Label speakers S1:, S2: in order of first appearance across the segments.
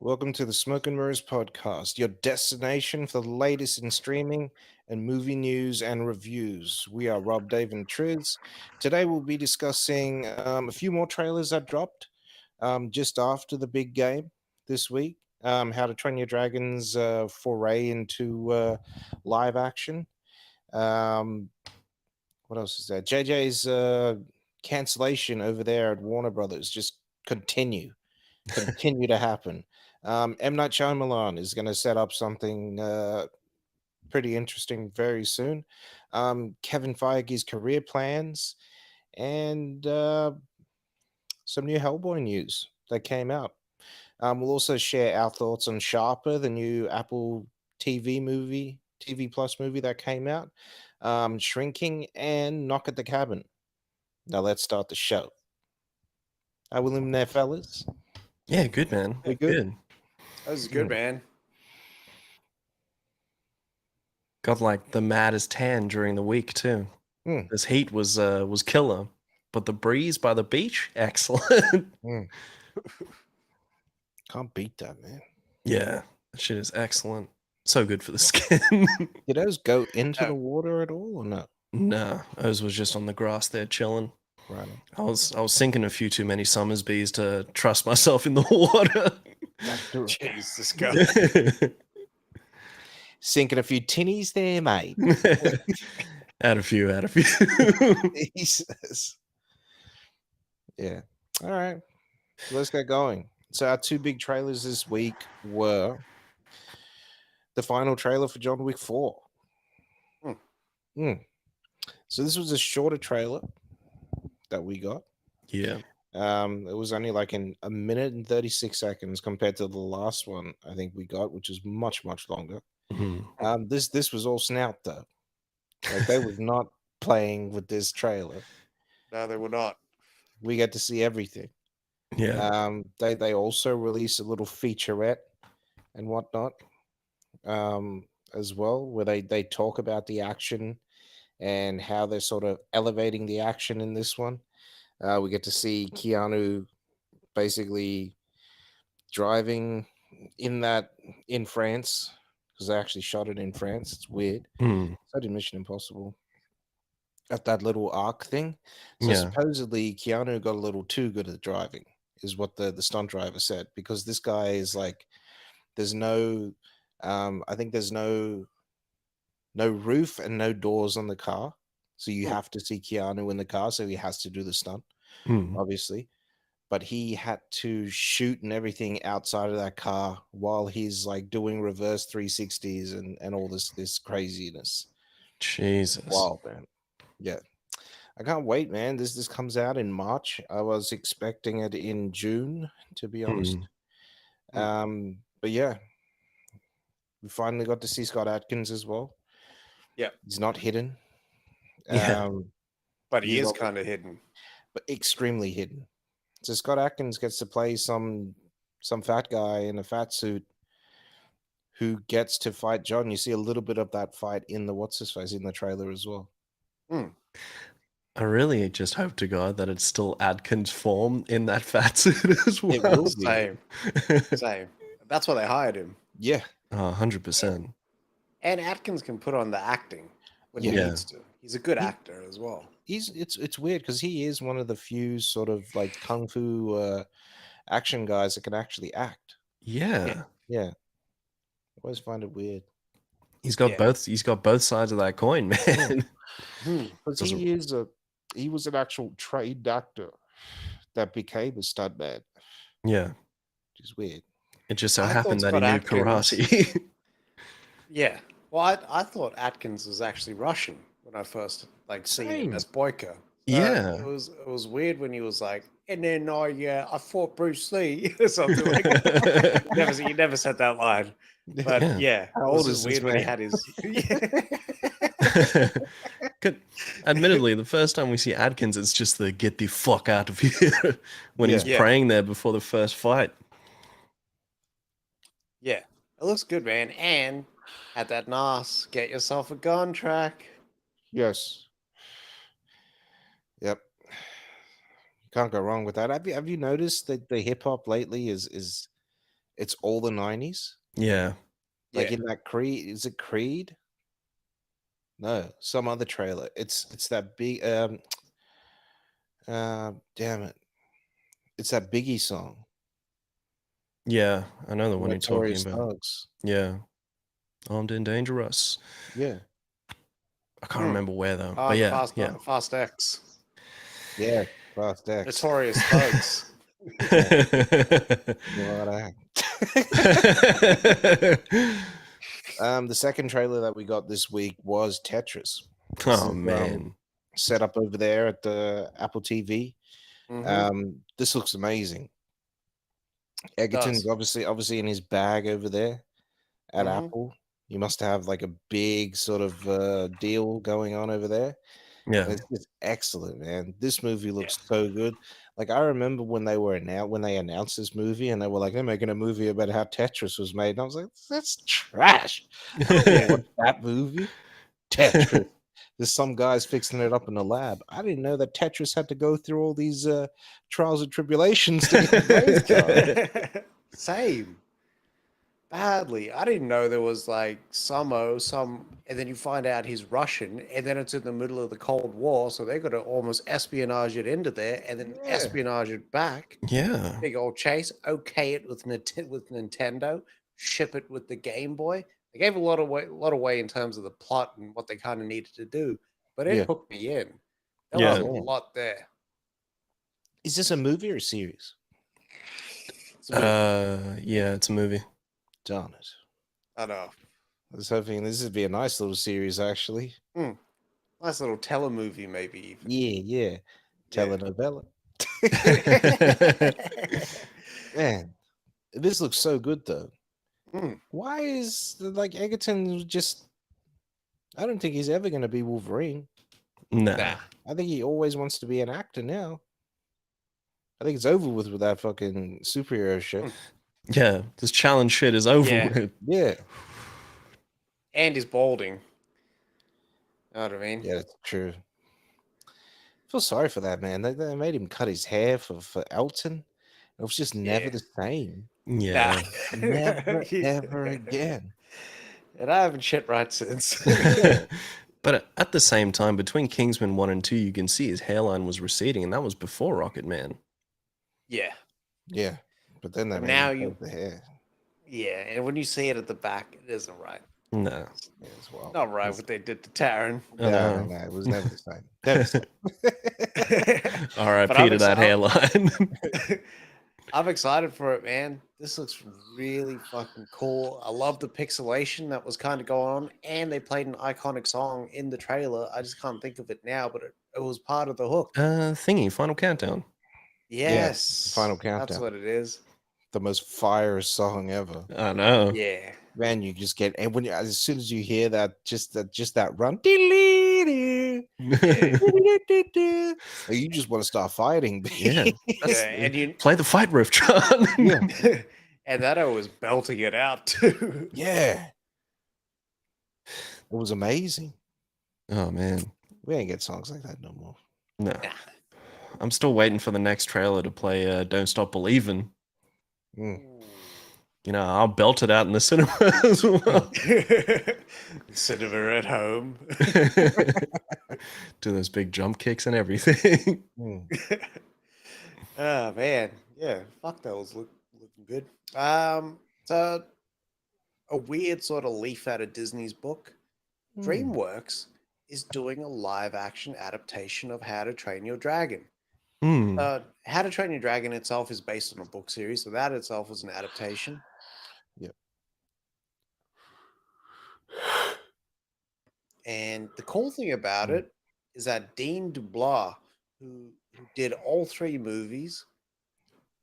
S1: Welcome to the Smoke and Mirrors Podcast, your destination for the latest in streaming and movie news and reviews. We are Rob, Dave, and Triz. Today we'll be discussing a few more trailers that dropped just after the big game this week. How to Train Your Dragon's foray into live action. What else is there? JJ's cancellation over there at Warner Brothers just continue to happen. M. Night Shyamalan is going to set up something pretty interesting very soon. Kevin Feige's career plans and some new Hellboy news that came out. We'll also share our thoughts on Sharper, the new Apple TV Plus movie that came out, Shrinking, and Knock at the Cabin. Now let's start the show. How will them there, fellas?
S2: Yeah, good, man.
S1: We good?
S3: That was good, man.
S2: Got like the maddest tan during the week too. This heat was killer, but the breeze by the beach, excellent.
S1: Can't beat that, man.
S2: Yeah, that shit is excellent. So good for the skin.
S1: Did those go into the water at all or not?
S2: Nah, those was just on the grass there chilling.
S1: Right.
S2: I was sinking a few too many Summersbees to trust myself in the water.
S3: Jesus God.
S1: Sinking a few tinnies there, mate.
S2: Add a few.
S1: Jesus. Yeah. All right. Let's get going. So our two big trailers this week were the final trailer for John Wick 4. So this was a shorter trailer that we got.
S2: Yeah.
S1: It was only like in a minute and 36 seconds compared to the last one I think we got, which is much longer. This was all snout though. Like they were not playing with this trailer.
S3: No, they were not.
S1: We get to see everything.
S2: Yeah.
S1: They also released a little featurette and whatnot as well, where they talk about the action and how they're sort of elevating the action in this one. We get to see Keanu basically driving in France, because they actually shot it in France. It's weird. So did Mission Impossible at that little arc thing. So supposedly Keanu got a little too good at driving, is what the stunt driver said, because this guy is like, there's no I think there's no roof and no doors on the car. So you have to see Keanu in the car, so he has to do the stunt, obviously. But he had to shoot and everything outside of that car while he's like doing reverse 360s and all this craziness.
S2: Jesus.
S1: Wow, man. Yeah. I can't wait, man. This comes out in March. I was expecting it in June, to be honest. But yeah, we finally got to see Scott Adkins as well.
S3: Yeah.
S1: He's not hidden.
S2: Yeah.
S3: But he is kind of hidden.
S1: But extremely hidden. So Scott Adkins gets to play some fat guy in a fat suit who gets to fight John. You see a little bit of that fight in the what's-his-face in the trailer as well.
S2: I really just hope to God that it's still Adkins' form in that fat suit as well.
S1: It will be.
S3: Same. That's why they hired him.
S1: Yeah.
S2: 100%.
S3: And Atkins can put on the acting when he needs to. He's a good actor as well.
S1: It's weird because he is one of the few sort of like kung fu action guys that can actually act.
S2: Yeah.
S1: I always find it weird.
S2: He's got both sides of that coin, man.
S1: Because he was an actual trained actor that became a stuntman.
S2: Yeah.
S1: Which is weird.
S2: It just so happened that he knew karate.
S3: Yeah. Well, I thought Atkins was actually Russian when I first seen him as Boyka.
S2: Yeah.
S3: It was weird when he was like, and then I fought Bruce Lee or something like that. You never said that line. But
S1: How old is
S3: weird
S1: this
S3: when
S1: man?
S3: he had his
S2: Admittedly, the first time we see Adkins, it's just the get the fuck out of here when he's praying there before the first fight.
S3: Yeah. It looks good, man. And at that NAS, get yourself a gun track.
S1: Yes. Yep. Can't go wrong with that. Have you noticed that the hip hop lately is it's all the 90s.
S2: Yeah.
S1: Like in that Creed, is it Creed? No, some other trailer. It's that big damn it. It's that Biggie song.
S2: Yeah, I know the one you're talking
S1: Notorious
S2: about.
S1: Thugs.
S2: Yeah. Armed and Dangerous.
S1: Yeah.
S2: I can't remember where though.
S3: Oh,
S2: but yeah,
S3: Fast,
S2: yeah.
S3: Fast X.
S1: Yeah, Fast X.
S3: Notorious Thugs.
S1: What a- the second trailer that we got this week was Tetris. This
S2: Oh
S1: is,
S2: man.
S1: set up over there at the Apple TV.
S3: Mhm.
S1: This looks amazing.
S3: Does.
S1: Egerton's obviously in his bag over there at
S3: Mhm.
S1: Apple. You must have like a big sort of deal going on over there.
S2: Yeah.
S1: And it's just excellent, man. This movie looks
S3: Yeah.
S1: so good. Like I remember when they announced this movie and they were like, they're making a movie about how Tetris was made. And I was like, that's trash. I don't want to watch that movie. Tetris. There's some guys fixing it up in the lab. I didn't know that Tetris had to go through all these trials and tribulations to get raised on.
S3: Same. Badly. I didn't know there was like and then you find out he's Russian, and then it's in the middle of the Cold War, so they got to almost espionage it into there, and then
S1: Yeah.
S3: espionage it back.
S2: Yeah.
S3: Big old chase. Okay, it with Nintendo. Ship it with the Game Boy. They gave a lot away in terms of the plot and what they kind of needed to do, but it
S1: Yeah.
S3: hooked me in. There
S2: Yeah.
S3: was a lot there.
S1: Is this a movie or a series?
S3: It's a movie.
S2: Yeah, it's a movie.
S1: Darn it.
S3: I know.
S1: I was hoping this would be a nice little series, actually.
S3: Nice little telemovie, maybe even.
S1: Yeah. Telenovela. Man, this looks so good, though. Why is, like, Egerton just... I don't think he's ever going to be Wolverine.
S2: Nah.
S1: I think he always wants to be an actor now. I think it's over with that fucking superhero shit.
S2: Yeah, this challenge shit is over with.
S1: Yeah.
S3: And he's balding. Know what I mean?
S1: Yeah, that's true. I feel sorry for that man. They made him cut his hair for Elton. It was just never the same.
S2: Yeah.
S1: Never, ever again.
S3: And I haven't shit right since.
S2: But at the same time, between Kingsman 1 and 2, you can see his hairline was receding, and that was before Rocket Man.
S3: Yeah.
S1: Yeah. But then they
S3: But
S1: made
S3: now
S1: him
S3: you-
S1: cut the hair.
S3: Yeah, and when you see it at the back, it isn't right.
S2: No.
S1: Yeah, as well.
S3: Not right what they did to Taron.
S1: No, it was never the same. Never the same.
S2: R.I.P. to that hairline.
S3: I'm excited for it, man. This looks really fucking cool. I love the pixelation that was kind of going on, and they played an iconic song in the trailer. I just can't think of it now, but it was part of the hook.
S2: Thingy, Final Countdown.
S3: Yes.
S1: Final Countdown.
S3: That's what it is.
S1: The most fire song ever.
S2: I know.
S3: Yeah.
S1: Man, you just get, and when as soon as you hear that, just that run, you just want to start fighting.
S2: Yeah.
S3: And you
S2: Play the fight riff, John.
S3: and that I was belting it out too.
S1: Yeah. It was amazing.
S2: Oh man.
S1: We ain't get songs like that no more.
S2: No. I'm still waiting for the next trailer to play Don't Stop Believin'. You know, I'll belt it out in the cinema as well.
S3: Cinema at home.
S2: Do those big jump kicks and everything.
S3: Oh man, yeah. Fuck, that was looking good. So a weird sort of leaf out of Disney's book. DreamWorks is doing a live action adaptation of How to Train Your Dragon. How to Train Your Dragon itself is based on a book series, so that itself was an adaptation.
S1: Yep.
S3: And the cool thing about it is that Dean Dubois, who did all 3 movies,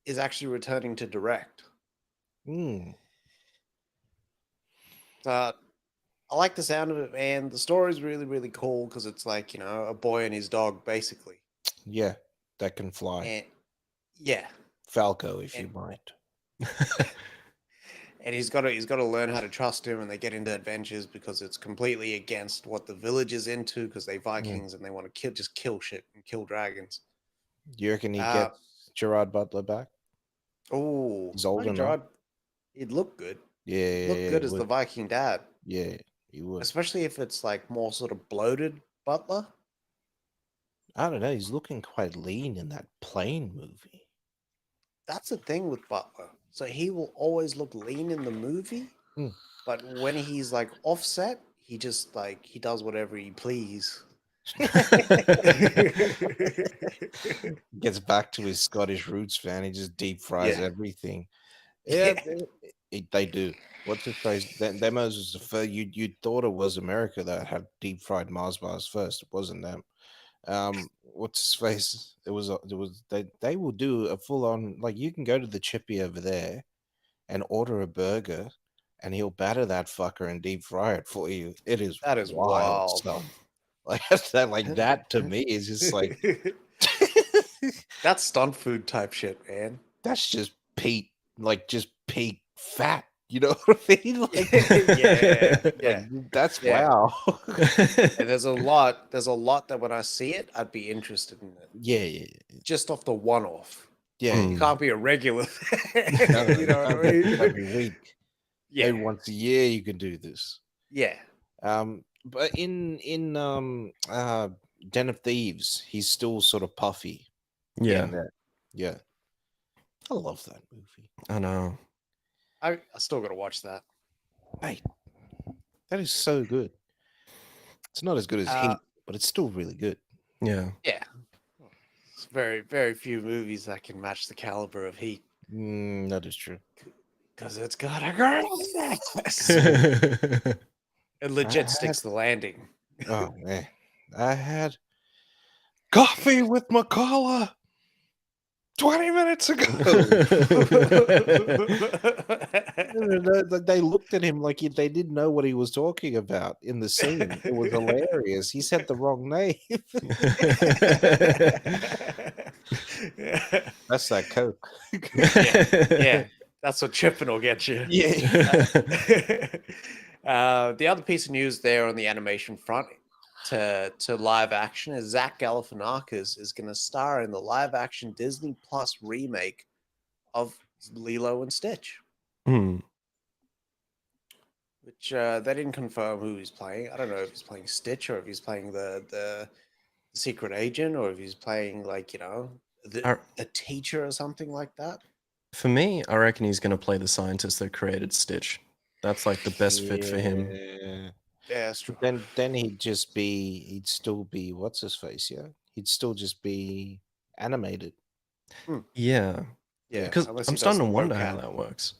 S3: is actually returning to direct. I like the sound of it, man. The story is really, really cool because it's like, you know, a boy and his dog, basically.
S1: Yeah, that can fly.
S3: And yeah,
S1: Falco, if you might.
S3: and he's got to learn how to trust him, and they get into adventures because it's completely against what the village is into because they Vikings and they want to just kill shit and kill dragons.
S1: Do you reckon he gets Gerard Butler back?
S3: Oh,
S1: He's old enough.
S3: He'd look good.
S1: Yeah,
S3: Look good
S1: it
S3: as the
S1: would.
S3: Viking dad,
S1: Yeah, he would.
S3: especially if it's like more sort of bloated Butler.
S1: I don't know. He's looking quite lean in that plane movie.
S3: That's the thing with Butler. So he will always look lean in the movie,
S1: Hmm.
S3: but when he's like offset, he just like he does whatever he please.
S1: Gets back to his Scottish roots, man. He just deep fries
S3: Yeah.
S1: everything. Yeah,
S3: Yeah.
S1: they do. What's his face? Demos was the first. You thought it was America that had deep fried Mars bars first. It wasn't them. What's his face? They will do a full on, like, you can go to the chippy over there and order a burger, and he'll batter that fucker and deep fry it for you. It is
S3: That is
S1: wild
S3: wild.
S1: stuff. Like that to me is just like
S3: That's stunt food type shit, man.
S1: that's just peak, like just peak fat. You know what I mean? Like,
S3: Yeah,
S1: like
S3: yeah.
S1: that's
S3: Yeah.
S1: wow.
S3: And there's a lot that when I see it, I'd be interested in it.
S1: Yeah.
S3: Just off the one off.
S1: Yeah.
S3: You can't be a regular.
S1: No,
S3: You know what I mean?
S1: every week.
S3: Yeah.
S1: Maybe once a year you can do this.
S3: Yeah.
S1: But in Den of Thieves, he's still sort of puffy.
S2: Yeah,
S1: in that. Yeah. I love that movie.
S2: I know.
S3: I still gotta watch that.
S1: Mate, that is so good. It's not as good as Heat, but it's still really good.
S2: Yeah.
S3: Yeah. It's very, very few movies that can match the caliber of Heat.
S1: That is true.
S3: Because it's got a girl. It legit sticks the landing.
S1: Oh man. I had coffee with my caller 20 minutes ago. They looked at him like they didn't know what he was talking about in the scene. It was hilarious. He said the wrong name. That's that Coke.
S3: Yeah. That's what tripping will get you.
S1: Yeah.
S3: The other piece of news there on the animation front to live action is Zach Galifianakis is going to star in the live action Disney Plus remake of Lilo and Stitch, which they didn't confirm who he's playing. I don't know if he's playing Stitch or if he's playing the secret agent or if he's playing like the teacher or something like that.
S2: For me, I reckon he's going to play the scientist that created Stitch. That's like the best fit for him.
S3: Yeah, that's true.
S1: Then he'd still be what's his face, yeah? He'd still just be animated.
S2: Yeah.
S3: Yeah.
S2: Because I'm starting to wonder how that works.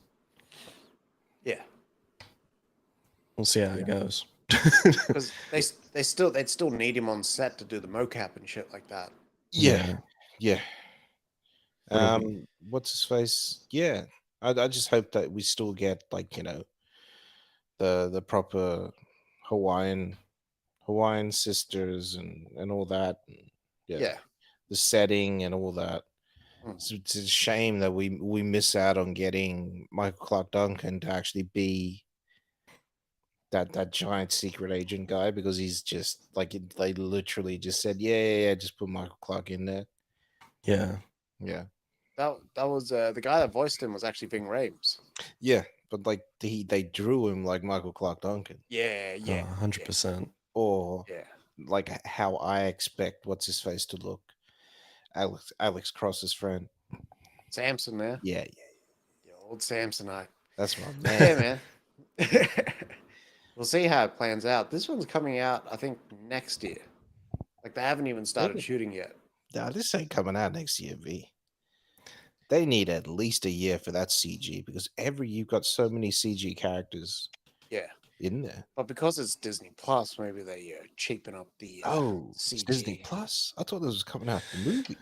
S3: Yeah.
S2: We'll see how it goes.
S3: Because they'd still need him on set to do the mocap and shit like that.
S1: Yeah. What's his face? Yeah. I just hope that we still get like, the proper Hawaiian sisters and all that.
S3: Yeah.
S1: The setting and all that. It's a shame that we miss out on getting Michael Clark Duncan to actually be that giant secret agent guy, because he's just like, they literally just said, yeah, just put Michael Clark in there.
S2: Yeah.
S3: That was the guy that voiced him was actually Ving Rhames.
S1: Yeah, but like they drew him like Michael Clark Duncan.
S3: Yeah.
S2: 100%.
S1: Or like how I expect what's his face to look. Alex Cross's friend.
S3: Samson, man.
S1: Yeah.
S3: Old Samsonite.
S1: That's my man.
S3: Yeah, man. We'll see how it plans out. This one's coming out, I think, next year. Like, they haven't even started shooting yet.
S1: Nah, this ain't coming out next year, V. They need at least a year for that CG, because you've got so many CG characters.
S3: Yeah.
S1: In there.
S3: But because it's Disney Plus, maybe they cheapen up the CG.
S1: It's Disney Plus? I thought this was coming out the movie.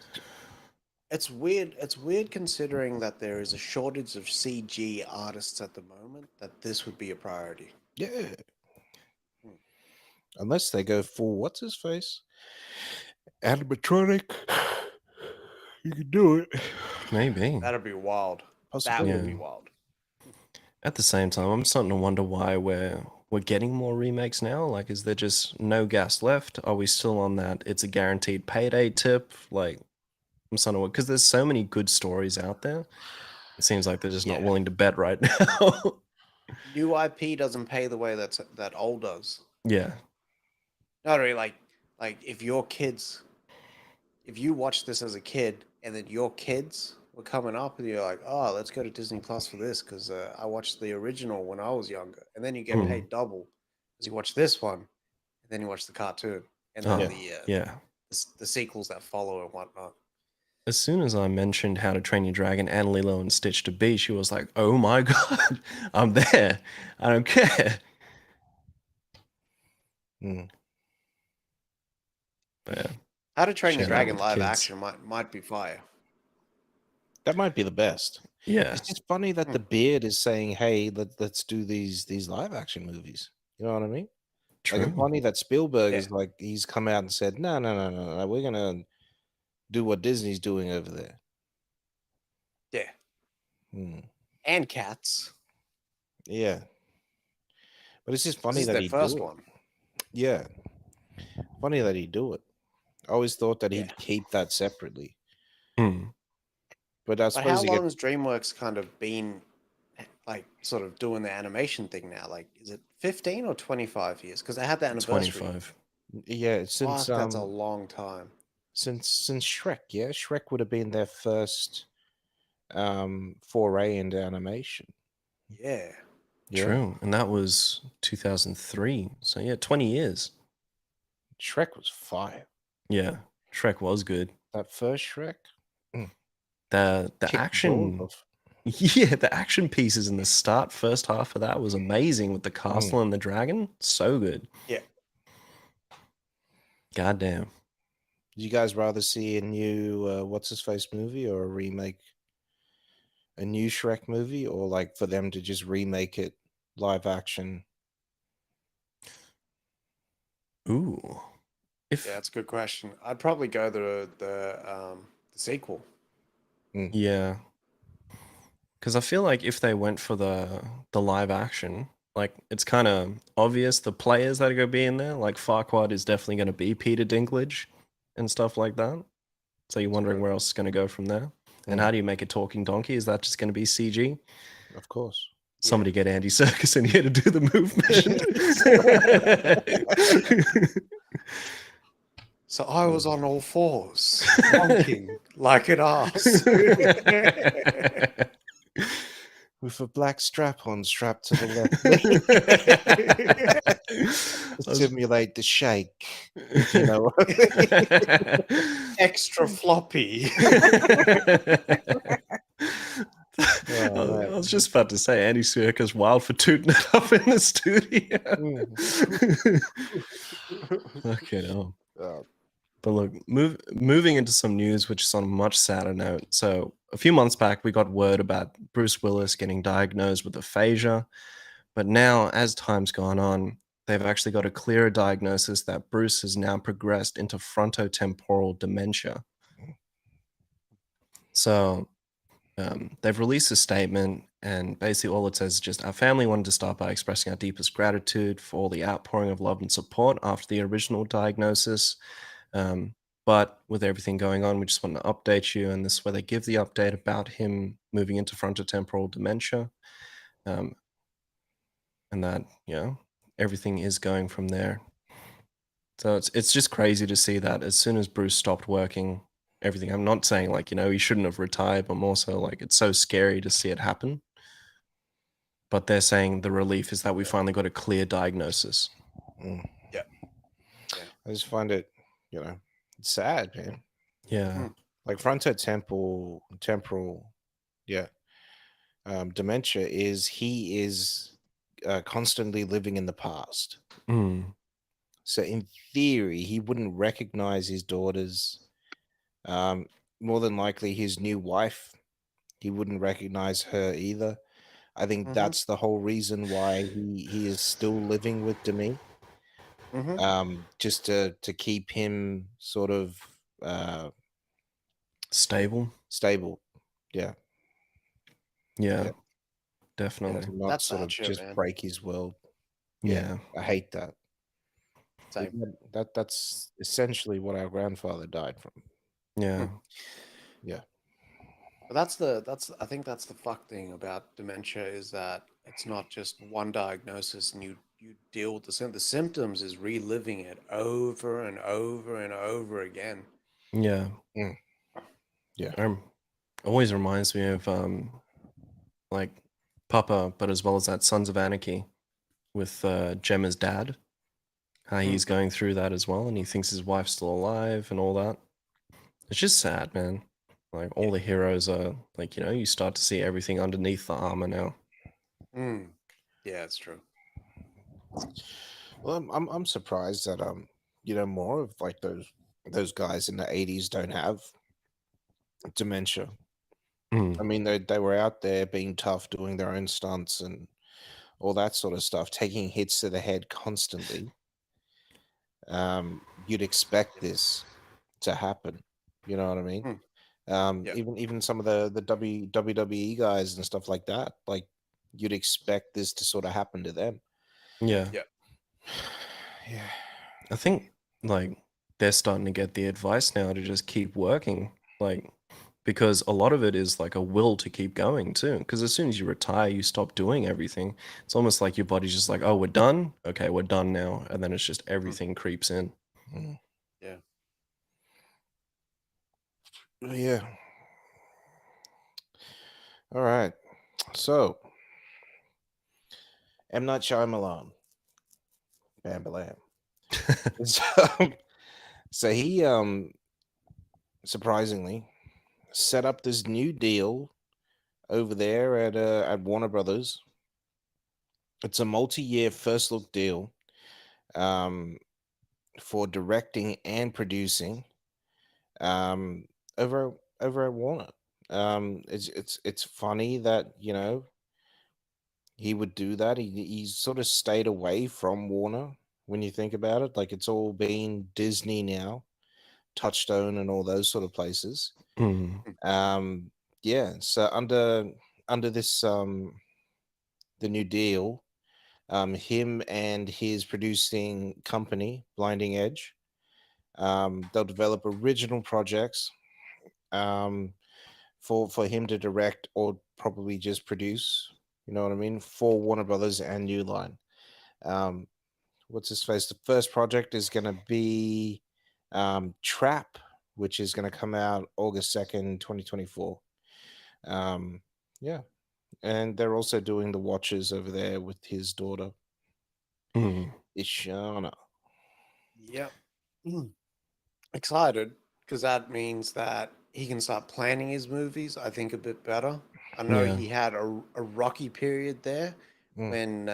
S3: It's weird. It's weird considering that there is a shortage of CG artists at the moment, that this would be a priority.
S1: Yeah. Unless they go full what's his face? Animatronic. You can do it.
S2: Maybe.
S3: That'd be wild. That would be wild.
S2: At the same time, I'm starting to wonder why we're getting more remakes now. Like, is there just no gas left? Are we still on that it's a guaranteed payday tip? Like, I'm starting to, because there's so many good stories out there. It seems like they're just not
S3: Yeah.
S2: willing to bet right now.
S3: New IP doesn't pay the way that old does.
S2: Yeah.
S3: Not really. Like if your kids, if you watched this as a kid, and then your kids were coming up, and you're like, oh, let's go to Disney Plus for this because I watched the original when I was younger, and then you get paid double because you watch this one, and then you watch the cartoon, and then the sequels that follow and whatnot.
S2: As soon as I mentioned How to Train Your Dragon and Lilo and Stitch to Beat, she was like, oh my god, I'm there. I don't care. But yeah.
S3: How to Train Your
S2: Shout out
S3: Dragon
S2: with
S3: live
S2: kids.
S3: action might be fire.
S1: That might be the best.
S2: Yeah.
S1: It's just funny that the beard is saying, "Hey, let's do these live action movies." You know what I mean? Like, it's
S2: True.
S1: funny that Spielberg
S3: Yeah.
S1: is like, he's come out and said, "No, no, no, no, no, we're gonna do what Disney's doing over there."
S3: Yeah.
S1: Hmm.
S3: And Cats.
S1: Yeah, but it's just
S3: This
S1: funny
S3: is
S1: that
S3: their
S1: he
S3: first
S1: do it.
S3: one.
S1: Yeah, funny that he do it. I always thought that he'd
S3: Yeah.
S1: keep that separately,
S2: Hmm.
S1: but I
S3: But
S1: suppose
S3: how
S1: you
S3: long
S1: get
S3: has DreamWorks kind of been like sort of doing the animation thing now? Like, is it 15 or 25 years? Because they had the anniversary.
S2: 25.
S1: yeah since
S3: Fuck, that's a long time.
S1: since Shrek. Yeah, Shrek would have been their first foray into animation.
S3: Yeah.
S1: Yeah,
S2: True. And that was 2003. So yeah, 20 years.
S1: Shrek was fire.
S2: Yeah. Shrek was good.
S1: That first Shrek,
S2: The
S1: kicked the balls
S2: action
S1: off.
S2: Yeah, the action pieces in the first half of that was amazing with the castle and the dragon. So good.
S3: Yeah.
S2: Goddamn.
S1: Do you guys rather see a new what's his face movie or a remake? A new Shrek movie, or like for them to just remake it live action?
S2: Ooh.
S3: Yeah, that's a good question. I'd probably go the sequel.
S2: Yeah. Because I feel like if they went for the live action, like it's kind of obvious the players that are going to be in there. Like Farquaad is definitely going to be Peter Dinklage and stuff like that. So you're wondering where else it's going to go from there. And how do you make a talking donkey? Is that just going to be CG?
S1: Of course.
S2: Somebody get Andy Serkis in here to do the movement.
S3: So I was on all fours, honking like an ass.
S1: With a black strap-on strapped to the left. Simulate the shake. You know.
S3: Extra floppy.
S2: I was just about to say Andy Serkis wild for tooting it up in the studio. Okay, no. But look, moving into some news, which is on a much sadder note. So a few months back, we got word about Bruce Willis getting diagnosed with aphasia. But now, as time's gone on, they've actually got a clearer diagnosis that Bruce has now progressed into frontotemporal dementia. So they've released a statement, and basically all it says is just, our family wanted to start by expressing our deepest gratitude for all the outpouring of love and support after the original diagnosis. But with everything going on, we just want to update you, and this is where they give the update about him moving into frontotemporal dementia, and that everything is going from there. So it's just crazy to see that as soon as Bruce stopped working, everything. I'm not saying like he shouldn't have retired, but more so like it's so scary to see it happen. But they're saying the relief is that we finally got a clear diagnosis.
S3: Yeah.
S1: I just find it, it's sad, man.
S2: Yeah.
S1: Like frontotemporal, dementia he is constantly living in the past. So in theory, he wouldn't recognize his daughters. More than likely, his new wife, he wouldn't recognize her either. I think that's the whole reason why he is still living with Demi. Just to keep him sort of
S2: stable.
S1: Yeah.
S2: Definitely.
S1: To not
S3: That's
S1: sort of just
S3: man.
S1: break his world.
S2: Yeah.
S1: I hate that.
S3: Same.
S1: That's essentially what our grandfather died from.
S2: Yeah.
S3: But that's I think that's the fuck thing about dementia is that it's not just one diagnosis and you deal with the symptoms is reliving it over and over and over again.
S2: Yeah.
S1: Mm. Yeah.
S2: Always reminds me of like Papa, but as well as that Sons of Anarchy with Gemma's dad. How he's going through that as well, and he thinks his wife's still alive and all that. It's just sad, man. Like all the heroes are like, you start to see everything underneath the armor now.
S3: Yeah, it's true.
S1: Well, I'm surprised that more of like those guys in the 80s don't have dementia. I mean, they were out there being tough, doing their own stunts and all that sort of stuff, taking hits to the head constantly. You'd expect this to happen. You know what I mean?
S3: Yeah.
S1: Even some of the WWE guys and stuff like that, like you'd expect this to sort of happen to them.
S2: Yeah.
S3: Yeah.
S1: Yeah.
S2: I think like they're starting to get the advice now to just keep working. Like because a lot of it is like a will to keep going too. Because as soon as you retire, you stop doing everything. It's almost like your body's just like, oh, we're done. Okay, we're done now. And then it's just everything creeps in.
S1: Mm.
S3: Yeah.
S1: Yeah. All right. So, M. Night Shyamalan. Bam Balam. So, so he surprisingly set up this new deal over there at Warner Brothers. It's a multi-year first look deal um for directing and producing um over over at Warner. It's funny that, he would do that. He sort of stayed away from Warner when you think about it. Like it's all been Disney now, Touchstone and all those sort of places.
S2: Mm.
S1: Um, yeah. So under this the new deal, him and his producing company, Blinding Edge, they'll develop original projects um, for him to direct or probably just produce. You know what I mean? For Warner Brothers and New Line. Um, what's his face? The first project is going to be Trap, which is going to come out August 2nd, 2024. Um, yeah. And they're also doing the Watchers over there with his daughter,
S2: Mm.
S1: Ishana.
S3: Yep. Excited because that means that he can start planning his movies, I think, a bit better. I know
S2: Yeah.
S3: he had a rocky period there
S1: Mm,
S3: when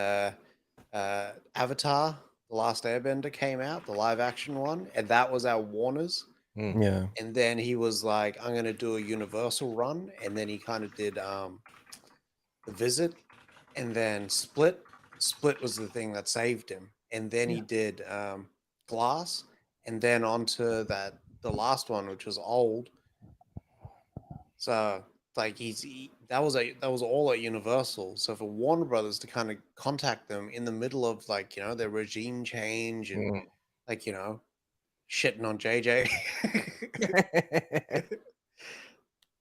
S3: Avatar, The Last Airbender came out, the live action one, and that was at Warner's.
S1: mm,
S2: Yeah.
S3: And then he was like, I'm going to do a Universal run. And then he kind of did The Visit and then Split. Split was the thing that saved him. And then
S1: yeah.
S3: he did Glass, and then onto the last one, which was Old. So like that was all at Universal. So for Warner Brothers to kind of contact them in the middle of like their regime change and
S1: Mm.
S3: like shitting on JJ,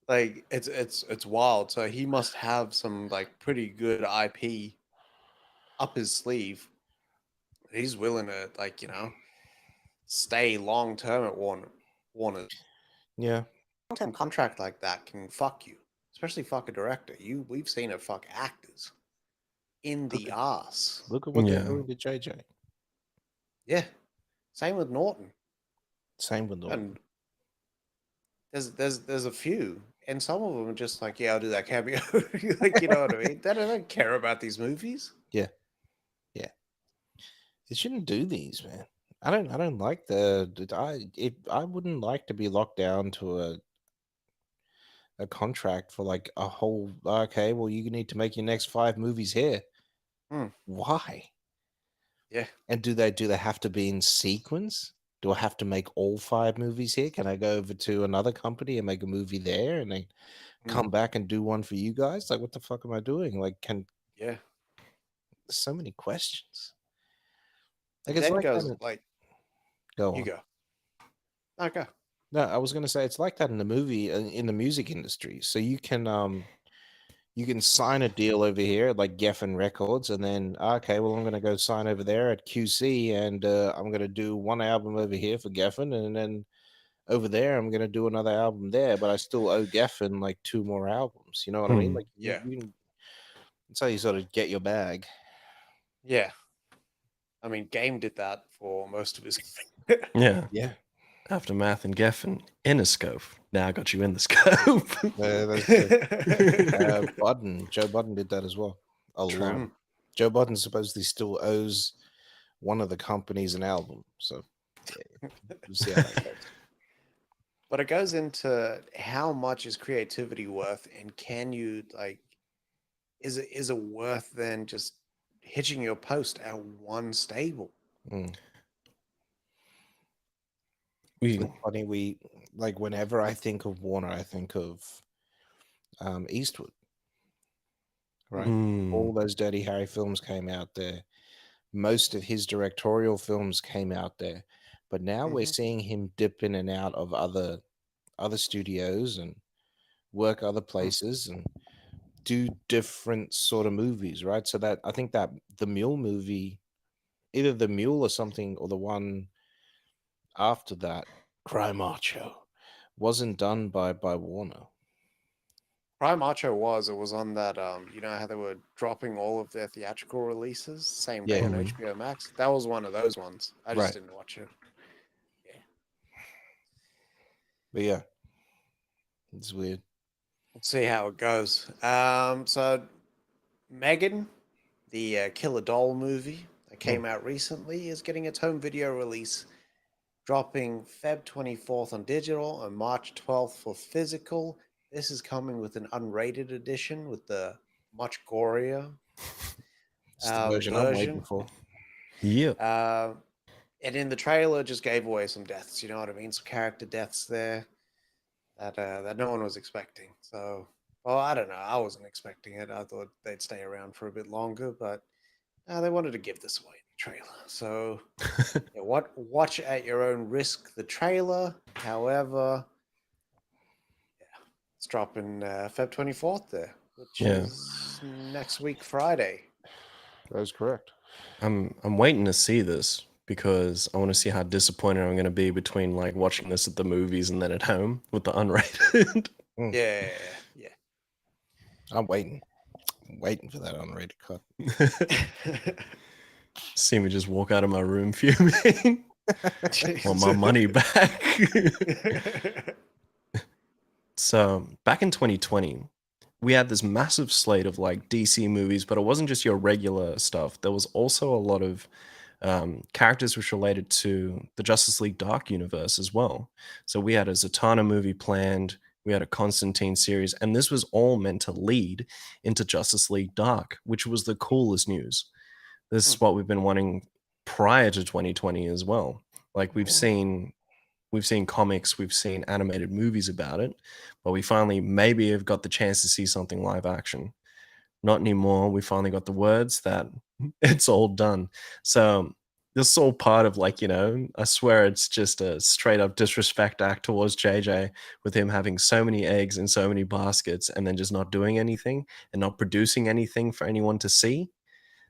S3: like it's wild. So he must have some like pretty good IP up his sleeve. He's willing to like stay long term at Warner.
S1: Yeah.
S3: Long term contract like that can fuck you, especially fuck a director. We've seen it fuck actors in
S1: Look
S3: the
S1: at
S3: ass.
S1: look at what they're
S2: Yeah.
S1: doing to JJ.
S3: Yeah, same with Norton.
S1: Same with Norton.
S3: And there's a few, and some of them are just like, yeah, I'll do that cameo. Like, you know what I mean? They don't care about these movies.
S1: Yeah. Yeah. They shouldn't do these, man. I don't like I wouldn't like to be locked down to a contract for like a whole okay, well you need to make your next 5 movies here.
S3: Hmm.
S1: Why?
S3: Yeah.
S1: And do they have to be in sequence? Do I have to make all 5 movies here? Can I go over to another company and make a movie there and then
S3: Hmm.
S1: come back and do one for you guys? Like what the fuck am I doing? Like
S3: Yeah.
S1: so many questions. Like
S3: It
S1: it's
S3: then
S1: like
S3: goes
S1: that.
S3: like,
S1: Go
S3: you
S1: on.
S3: go. Okay.
S1: No, I was gonna say it's like that in the movie in the music industry. So you can sign a deal over here at like Geffen Records, and then okay, well I'm gonna go sign over there at QC, and I'm gonna do one album over here for Geffen, and then over there I'm gonna do another album there, but I still owe Geffen like two more albums. You know what I mean?
S2: Hmm.
S1: Like
S3: Yeah.
S1: that's how you sort of get your bag.
S3: Yeah. I mean, Game did that for most of his.
S2: Yeah.
S1: Yeah,
S2: Aftermath and Geffen, Interscope. Now I got you in the scope.
S1: that's true. Joe Budden did that as well. A lot.
S2: True.
S1: Joe Budden supposedly still owes one of the companies an album. So yeah, we'll see how that goes.
S3: But it goes into how much is creativity worth, and can you like, is it worth then just hitching your post at one stable?
S1: Mm.
S2: We,
S1: It's funny, we like whenever I think of Warner, I think of Eastwood, right? All those Dirty Harry films came out there. Most of his directorial films came out there, but now we're
S3: Mhm.
S1: seeing him dip in and out of other studios and work other places and do different sort of movies, right? So that I think that the Mule movie, either the Mule or something, or the one after that, Cry Macho, wasn't done by Warner.
S3: Prime Macho was, it was on that you know how they were dropping all of their theatrical releases same day
S1: Yeah,
S3: on
S2: Mhm.
S3: HBO Max? That was one of those ones. I just
S1: right.
S3: didn't watch it.
S1: But yeah, it's weird.
S3: We'll see how it goes. So Megan, the Killer Doll movie that came out recently, is getting its home video release, dropping Feb 24th on digital and March 12th for physical. This is coming with an unrated edition with the much gorier
S1: It's the version I'm waiting
S3: version.
S1: for.
S2: Yep.
S3: And in the trailer, just gave away some deaths. You know what I mean? Some character deaths there that no one was expecting. So, well, I don't know. I wasn't expecting it. I thought they'd stay around for a bit longer, but they wanted to give this away in the trailer. So, yeah, watch at your own risk the trailer. However, yeah, it's dropping Feb 24th there, which
S2: Yeah.
S3: is next week Friday.
S1: That is correct.
S2: I'm waiting to see this because I want to see how disappointed I'm going to be between like watching this at the movies and then at home with the unrated.
S3: Yeah, yeah.
S1: I'm waiting. I'm waiting for that unrated cut.
S2: See me just walk out of my room fuming. Want my money back. So back in 2020, we had this massive slate of like DC movies, but it wasn't just your regular stuff. There was also a lot of characters which related to the Justice League Dark universe as well. So we had a Zatanna movie planned, we had a Constantine series, and this was all meant to lead into Justice League Dark, which was the coolest news. This is what we've been wanting prior to 2020 as well. Like we've seen comics, we've seen animated movies about it, but we finally maybe have got the chance to see something live action. Not anymore. We finally got the words that it's all done. So this is all part of like, I swear it's just a straight up disrespect act towards JJ with him having so many eggs in so many baskets and then just not doing anything and not producing anything for anyone to see.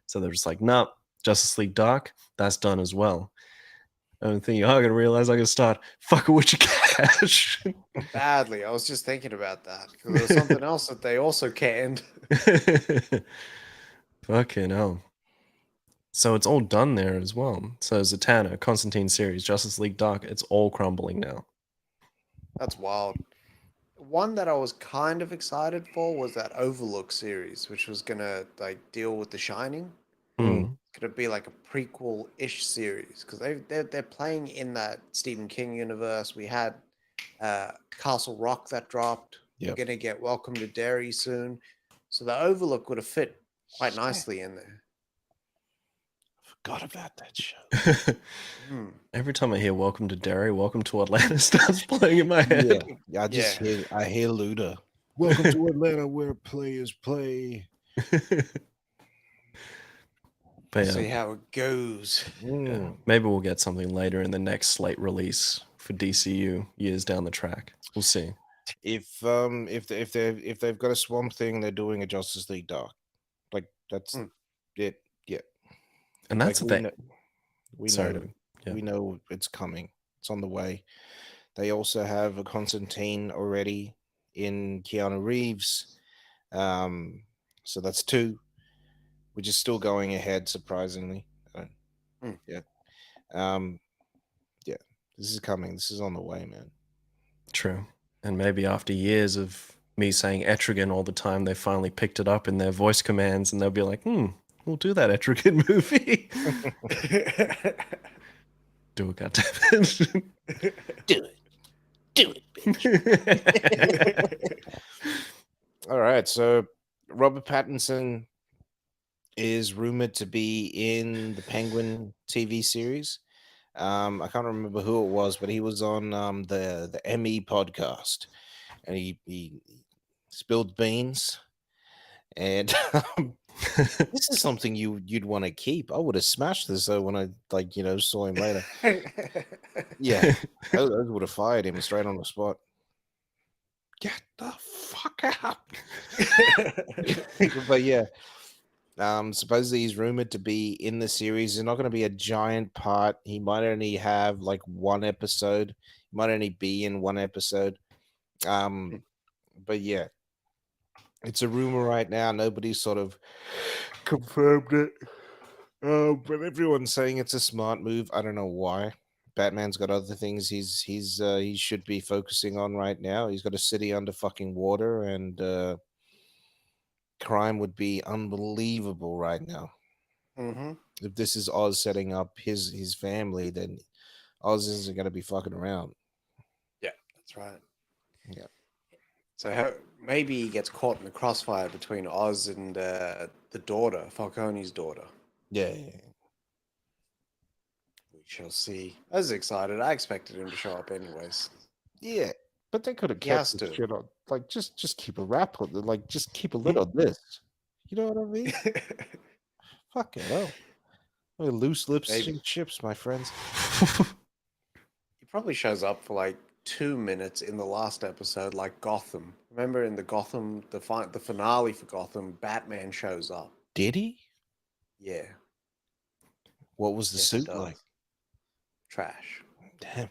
S2: So they're just like, nah, Justice League Dark, that's done as well. I'm thinking, I'm gonna realize I can start fucking with your cash.
S3: Badly. I was just thinking about that because there was something else that they also canned.
S2: Fucking hell. So it's all done there as well. So Zatanna, Constantine series, Justice League Dark, it's all crumbling now.
S3: That's wild. One that I was kind of excited for was that Overlook series, which was gonna like deal with The Shining.
S2: Mm.
S3: It's gonna be like a prequel-ish series because they're playing in that Stephen King universe. We had Castle Rock that dropped.
S1: Yep.
S3: We're gonna get Welcome to Derry soon, so the Overlook would have fit quite nicely in there.
S1: Forgot about that show.
S2: Every time I hear Welcome to Derry, Welcome to Atlanta starts playing in my head.
S1: Yeah, I hear Luda. Welcome to Atlanta, where players play.
S2: But
S3: See how it goes.
S2: yeah, maybe we'll get something later in the next slate release for DCU years down the track. We'll see.
S1: If they've got a Swamp Thing, they're doing a Justice League Dark. Like that's it. Yeah,
S2: And that's
S1: like
S2: the thing.
S1: we know it's coming. It's on the way. They also have a Constantine already in Keanu Reeves. So that's 2, which is still going ahead, surprisingly. Yeah. Yeah. This is coming. This is on the way, man.
S2: True. And maybe after years of me saying Etrigan all the time, they finally picked it up in their voice commands and they'll be like, we'll do that Etrigan movie. Do it, goddammit.
S1: Do it. Do it, bitch. All right. So Robert Pattinson is rumored to be in the Penguin TV series. I can't remember who it was, but he was on the ME podcast, and he spilled beans. And this is something you'd want to keep. I would have smashed this though when I saw him later. Yeah, I would have fired him straight on the spot. Get the fuck out! But yeah. Supposedly he's rumored to be in the series. He's not going to be a giant part. He might only have like 1 episode. He might only be in 1 episode. But yeah, it's a rumor right now. Nobody's sort of confirmed it. But everyone's saying it's a smart move. I don't know why. Batman's got other things he should be focusing on right now. He's got a city under fucking water, and crime would be unbelievable right now. If this is Oz setting up his family, then Oz isn't going to be fucking around.
S3: Yeah, that's right.
S1: Yeah.
S3: So maybe he gets caught in the crossfire between Oz and the daughter, Falcone's daughter.
S1: Yeah.
S3: We shall see. I was excited. I expected him to show up anyways.
S1: Yeah, but they could have kept the shit on. Like, just keep a wrap on. Like, just keep a lid on this. You know what I mean? Fuck it up. Loose lips sink ships, my friends.
S3: He probably shows up for like 2 minutes in the last episode, like Gotham. Remember in the Gotham, the finale for Gotham, Batman shows up.
S1: Did he?
S3: Yeah.
S1: What was the suit like?
S3: Trash.
S1: Damn.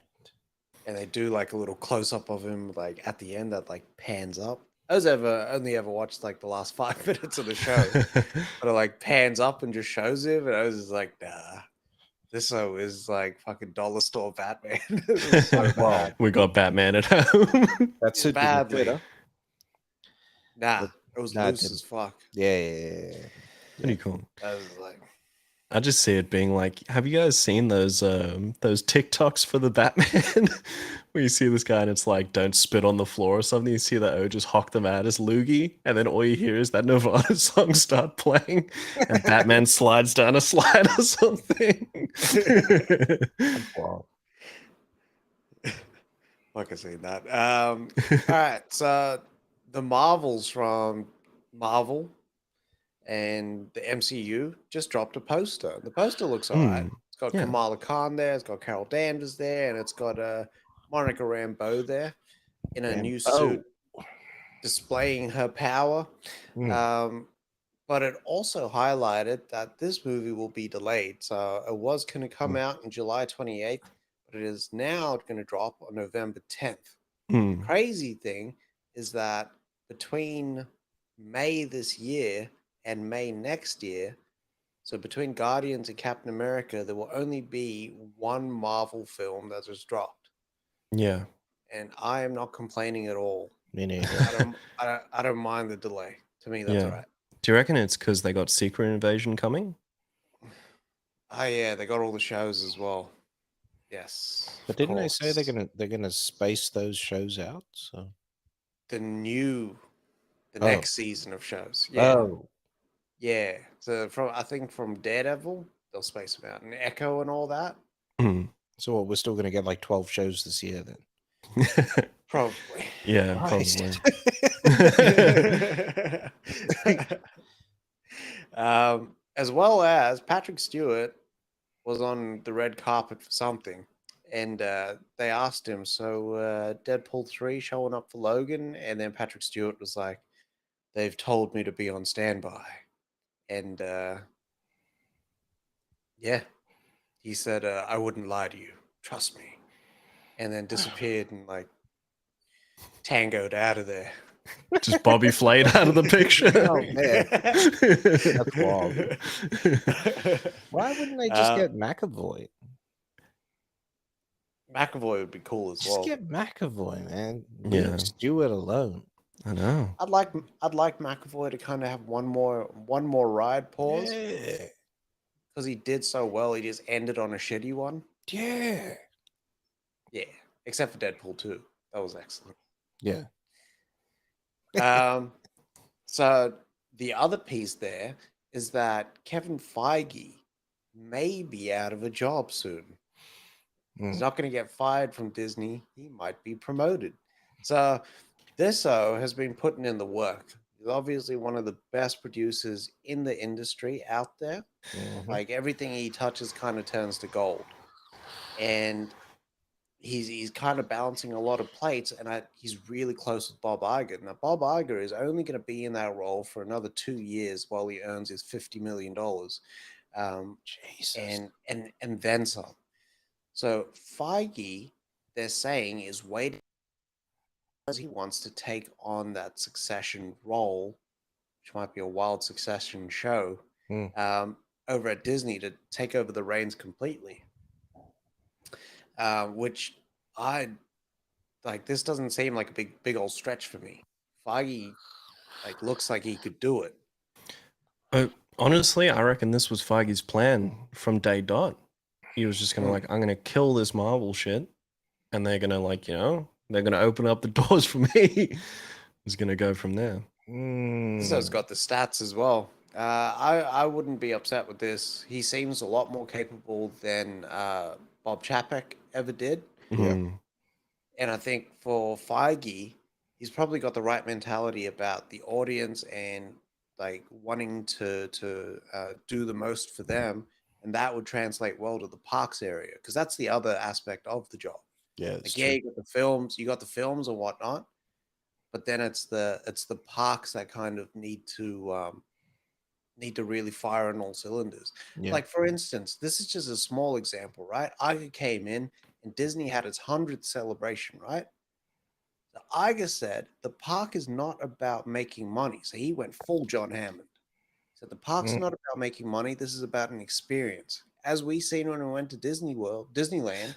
S3: And they do like a little close up of him, like at the end that like pans up. I only ever watched like the last 5 minutes of the show, but it like pans up and just shows him, and I was just like, nah, this show is like fucking dollar store Batman.
S2: So we got Batman at home.
S1: That's it.
S3: Badly. Nah, it was loose as fuck.
S1: Yeah.
S2: Pretty cool.
S3: I was like,
S2: I just see it being like, have you guys seen those TikToks for the Batman? Where you see this guy and it's like, don't spit on the floor or something. You see that just hock them out as loogie, and then all you hear is that Nirvana song start playing, and Batman slides down a slide or something.
S1: Wow.
S3: like I seen that. All right, so the Marvels from Marvel and the MCU just dropped a poster. The poster looks all right. It's got Kamala Khan there. It's got Carol Danvers there, and it's got Monica Rambeau there in a new suit, displaying her power. But it also highlighted that this movie will be delayed. So it was going to come out in July 28th, but it is now going to drop on November 10th. The crazy thing is that between May this year and May next year, so between Guardians and Captain America, there will only be 1 Marvel film that was dropped.
S2: Yeah.
S3: And I am not complaining at all.
S1: Me neither.
S3: I don't mind the delay. To me, that's all right.
S2: Do you reckon it's because they got Secret Invasion coming?
S3: Oh yeah, they got all the shows as well. Yes.
S1: But didn't they say they're gonna space those shows out? So
S3: the next season of shows. Yeah. Yeah. So I think from Daredevil, they'll space them out, and Echo and all that.
S1: So we're still gonna get like 12 shows this year then.
S3: Probably.
S2: Yeah, probably.
S3: As well as Patrick Stewart was on the red carpet for something, and they asked him, so Deadpool 3 showing up for Logan? And then Patrick Stewart was like, they've told me to be on standby. And yeah, he said, I wouldn't lie to you. Trust me. And then disappeared and like tangoed out of there.
S2: Just Bobby Flay out of the picture.
S1: Oh, man. That's wild. Why wouldn't they just get McAvoy?
S3: McAvoy would be cool as
S1: Just
S3: well.
S1: get McAvoy, man.
S2: Yeah.
S1: Leave Stewart alone.
S2: I know.
S3: I'd like McAvoy to kind of have one more ride pause
S1: Yeah.
S3: because he did so well. He just ended on a shitty one.
S1: Yeah.
S3: Yeah, except for Deadpool 2. That was excellent.
S1: Yeah.
S3: So the other piece there is that Kevin Feige may be out of a job soon. He's not going to get fired from Disney. He might be promoted. So this has been putting in the work. He's obviously one of the best producers in the industry out there.
S1: Mhm.
S3: Like everything he touches kind of turns to gold. And he's kind of balancing a lot of plates, and he's really close with Bob Iger. Now, Bob Iger is only going to be in that role for another 2 years while he earns his $50 million,
S1: Jesus.
S3: and then some. So Feige, they're saying, is waiting because he wants to take on that Succession role, which might be a wild Succession show, over at Disney to take over the reins completely. Which I like. This doesn't seem like a big old stretch for me. Feige looks like he could do it.
S2: Honestly, I reckon this was Feige's plan from day dot. He was just gonna I'm gonna kill this Marvel shit, and they're gonna they're gonna open up the doors for me. He's gonna go from there.
S3: This has got the stats as well. I wouldn't be upset with this. He seems a lot more capable than Bob Chapek ever did.
S1: Yeah.
S3: And I think for Feige, he's probably got the right mentality about the audience and wanting to do the most for them, and that would translate well to the parks area because that's the other aspect of the job.
S1: Yeah.
S3: You got the films and whatnot, but then it's the parks that kind of need to really fire on all cylinders.
S1: Yeah.
S3: Like for instance, this is just a small example, right? Iger came in and Disney had its 100th celebration, right? So Iger said the park is not about making money. So he went full John Hammond. So the park's not about making money. This is about an experience. As we seen when we went to Disneyland,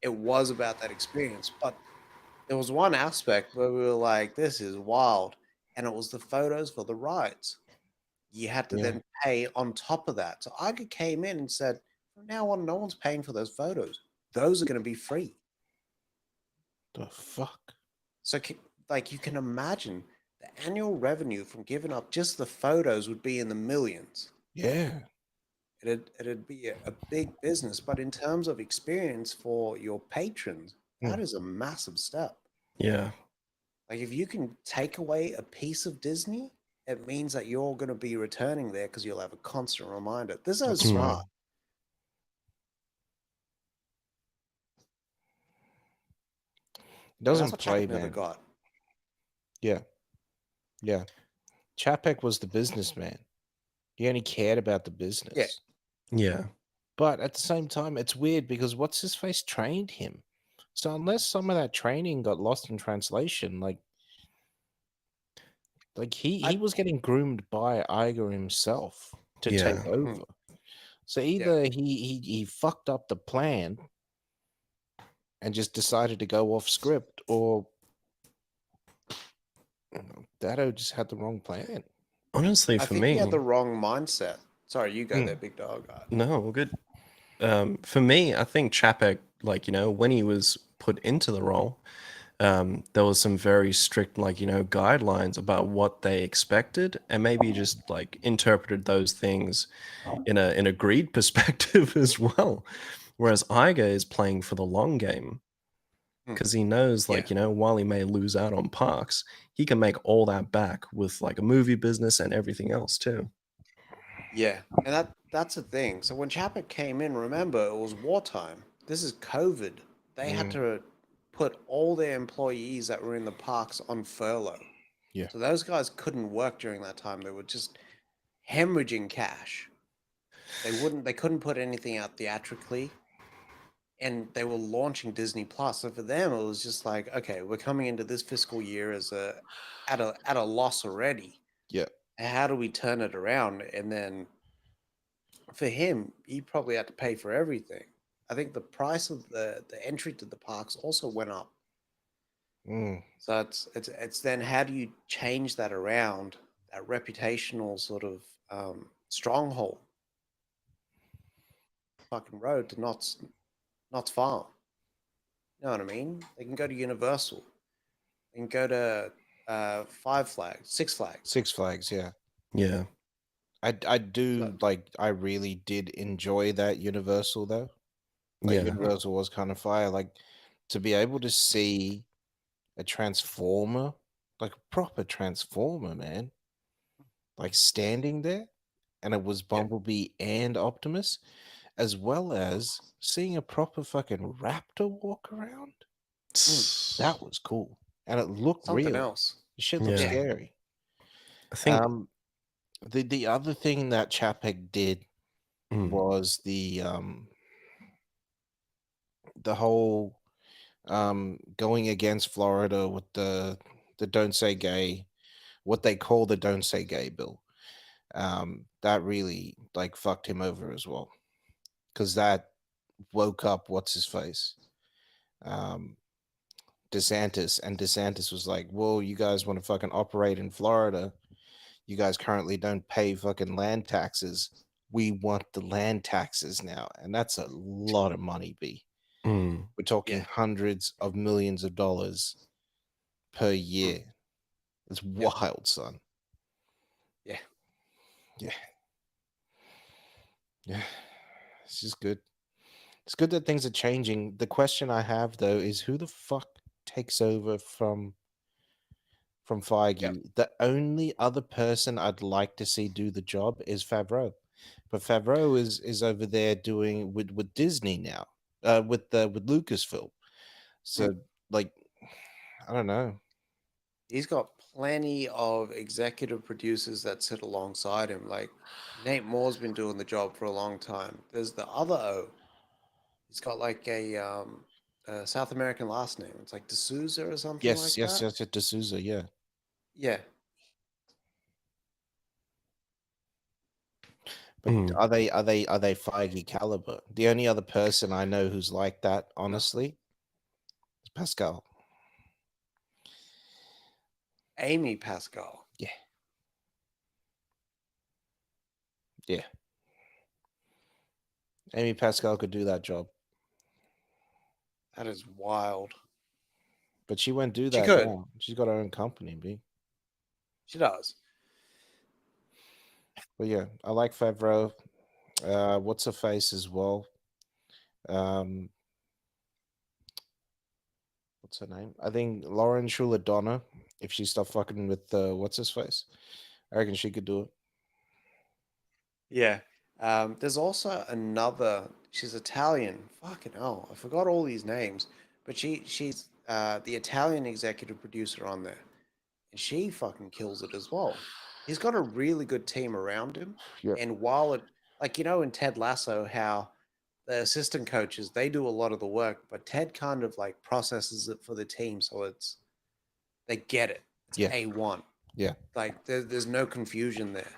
S3: it was about that experience. But there was one aspect where we were like, this is wild. And it was the photos for the rides. You had to then pay on top of that. So Iger came in and said, from now on, no one's paying for those photos. Those are going to be free.
S1: The fuck?
S3: So you can imagine the annual revenue from giving up just the photos would be in the millions.
S1: Yeah.
S3: It'd be a big business. But in terms of experience for your patrons, that is a massive step.
S2: Yeah.
S3: Like if you can take away a piece of Disney, it means that you're going to be returning there because you'll have a constant reminder. This is smart.
S1: Doesn't play,
S3: Chapek never
S1: man.
S3: got.
S1: Yeah. Yeah. Chapek was the businessman. He only cared about the business.
S2: Yeah.
S1: But at the same time, it's weird because what's his face trained him. So unless some of that training got lost in translation, like he was getting groomed by Iger himself to take over. So either he fucked up the plan and just decided to go off script, or Dado just had the wrong plan.
S2: Honestly,
S3: I
S2: for
S3: think
S2: me,
S3: he had the wrong mindset. Sorry, you go there, big dog.
S2: No, all good. For me, I think Chapek, when he was put into the role, there was some very strict, guidelines about what they expected, and maybe just interpreted those things in a greed perspective as well. Whereas Iger is playing for the long game because he knows, while he may lose out on parks, he can make all that back with a movie business and everything else too.
S3: Yeah, and that's the thing. So when Chapek came in, remember, it was wartime. This is COVID. they had
S1: Mm,
S3: to put all their employees that were in the parks on furlough.
S1: yeah.
S3: So those guys couldn't work during that time. They were just hemorrhaging cash. They couldn't put anything out theatrically, and they were launching Disney Plus. So for them, it was just like, okay, we're coming into this fiscal year as a loss already.
S1: Yeah.
S3: How do we turn it around? And then for him, he probably had to pay for everything. I think the price of the entry to the parks also went up.
S1: Mm,
S3: So it's then how do you change that around, that reputational sort of stronghold, fucking road to Knott's Farm. You know what I mean? They can go to Universal. They can go to Five Flags, Six Flags.
S1: Six Flags, yeah.
S2: Yeah.
S1: I do
S3: So,
S1: like I really did enjoy that Universal though. Like
S2: Yeah.
S1: Universal was kind of fire. Like to be able to see a transformer, like a proper transformer, man, like standing there, and it was
S3: yeah.
S1: Bumblebee and Optimus, as well as seeing a proper fucking raptor walk around.
S3: Mm,
S1: That was cool. And it looked
S3: something
S1: real.
S3: else.
S1: The shit looked
S2: Yeah.
S3: Yeah.
S1: scary.
S2: I think.
S1: Um the other thing that Chapek did
S2: Mm,
S1: was the whole going against Florida with the don't say gay, what they call the don't say gay bill. That really like fucked him over as well, because that woke up what's his face, um, DeSantis, and DeSantis was like, "Well, you guys want to fucking operate in Florida? You guys currently don't pay fucking land taxes. We want the land taxes now, and that's a lot of money, B.
S2: mm,
S1: We're talking
S3: Yeah.
S1: hundreds of millions of dollars per
S3: Mm,
S1: year. It's
S3: yep.
S1: wild, son.
S3: Yeah.
S1: Yeah, yeah. It's just good. It's good that things are changing. The question I have though is who the fuck takes over from
S3: Yep.
S1: Feige? The only other person I'd like to see do the job is Favreau, but Favreau is over there doing with Disney now, with Lucasfilm.
S3: Mm.
S1: So like, I don't know.
S3: He's got plenty of executive producers that sit alongside him. Like Nate Moore's been doing the job for a long time. There's the other O. He's got like a South American last name. It's like D'Souza or something
S1: Yes,
S3: like
S1: yes,
S3: that.
S1: yes, yes, D'Souza, yeah.
S3: Yeah.
S1: But
S2: mm.
S1: are they Feige caliber? The only other person I know who's like that,
S3: No.
S1: honestly, is Pascal.
S3: Amy Pascal.
S1: Yeah, yeah. Amy Pascal could do that job,
S3: That is wild.
S1: but she won't do
S3: She
S1: that
S3: could.
S1: now. She's got her own company, B.
S3: She does.
S1: But yeah, I like Favreau. What's her face as well? Um, what's her name? I think Lauren Schuler Donna. If she stopped fucking with what's his face, I reckon she could do it.
S3: Yeah. There's also another. She's Italian. Fucking hell, I forgot all these names. But she's the Italian executive producer on there, and she fucking kills it as well. He's got a really good team around him,
S1: Yep.
S3: and while it, like in Ted Lasso, how the assistant coaches they do a lot of the work, but Ted kind of like processes it for the team, so they get it. It's
S1: Yeah.
S3: A1.
S1: Yeah.
S3: Like there's no confusion there.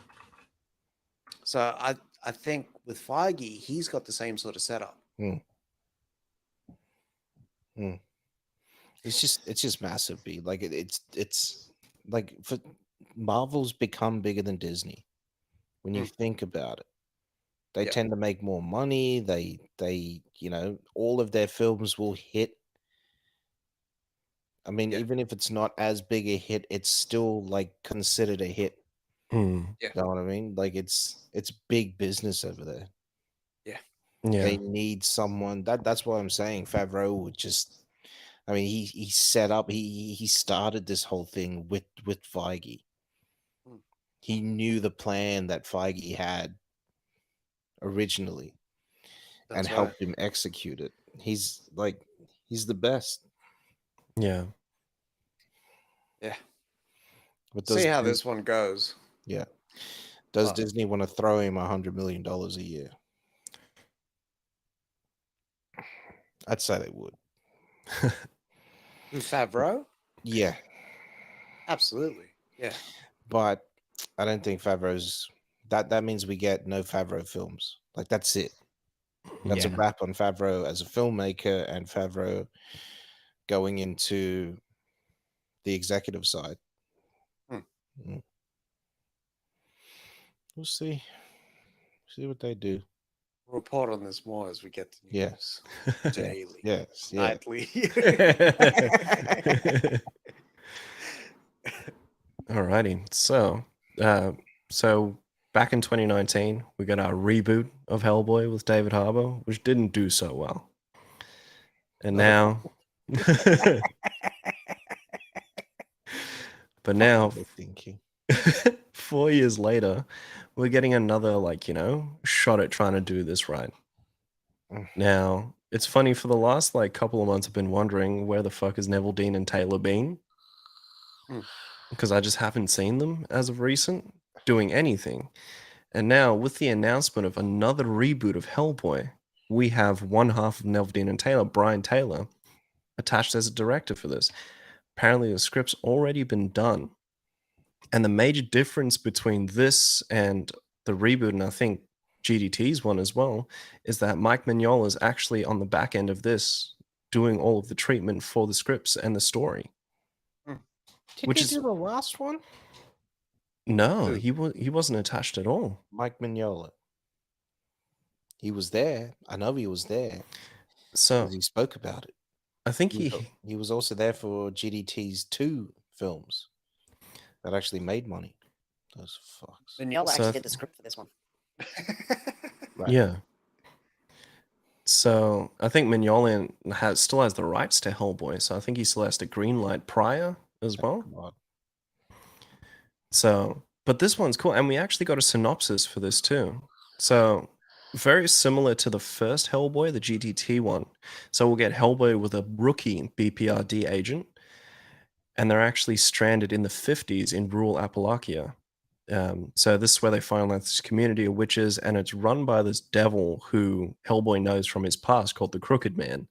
S3: So I think with Feige, he's got the same sort of setup.
S1: Mm, mm. It's just massive, B. Like it's like for Marvel's become bigger than Disney when you
S3: Mm,
S1: think about it. They
S3: yeah,
S1: tend to make more money. All of their films will hit. I mean,
S3: yeah,
S1: even if it's not as big a hit, it's still like considered a hit.
S2: Mm.
S3: yeah,
S1: You know what I mean? Like it's big business over there.
S3: yeah.
S1: They
S2: Yeah.
S1: need someone that's what I'm saying. Favreau would just I mean he set up he started this whole thing with Feige.
S3: Mm,
S1: He knew the plan that Feige had originally and
S3: that's right.
S1: helped him execute it. He's like He's the best.
S2: Yeah.
S3: Yeah.
S1: But
S3: See how this one goes.
S1: Yeah. Does
S3: But-
S1: Disney want to throw him $100 million a year? I'd say they would.
S3: Who, Favreau?
S1: Yeah.
S3: Absolutely. Yeah.
S1: But I don't think Favreau's that means we get no Favreau films. Like that's it. That's a
S2: Yeah.
S1: wrap on Favreau as a filmmaker and Favreau going into the executive side. Mm. We'll see. See what they do.
S3: We'll report on this more as we get to news.
S1: Yeah.
S3: Daily.
S1: Yes. Yeah.
S3: Nightly.
S2: Alrighty. So back in 2019, we got our reboot of Hellboy with David Harbour, which didn't do so well. And now, but now,
S1: What are they thinking?
S2: 4 years later, we're getting another, shot at trying to do this right. Now, it's funny, for the last couple of months, I've been wondering where the fuck is Neville Dean and Taylor been? Because I just haven't seen them as of recent doing anything. And now, with the announcement of another reboot of Hellboy, we have one half of Neville Dean and Taylor, Brian Taylor, attached as a director for this. Apparently, the script's already been done. And the major difference between this and the reboot, and I think GDT's one as well, is that Mike Mignola is actually on the back end of this, doing all of the treatment for the scripts and the story.
S1: Did he do the last one?
S2: No, he wasn't attached at all.
S1: Mike Mignola. He was there. I know he was there.
S2: So
S1: He spoke about it.
S2: I think
S1: He was also there for GDT's 2 films that actually made money. Those fucks.
S4: Mignola actually did the script for this one.
S1: Right.
S2: Yeah. So I think Mignola still has the rights to Hellboy, so I think he still has to greenlight prior as well.
S1: God.
S2: So, but this one's cool, and we actually got a synopsis for this too. So, very similar to the first Hellboy, the GTT one. So we'll get Hellboy with a rookie BPRD agent, and they're actually stranded in the 50s in rural Appalachia. So this is where they find this community of witches, and it's run by this devil who Hellboy knows from his past, called the Crooked Man.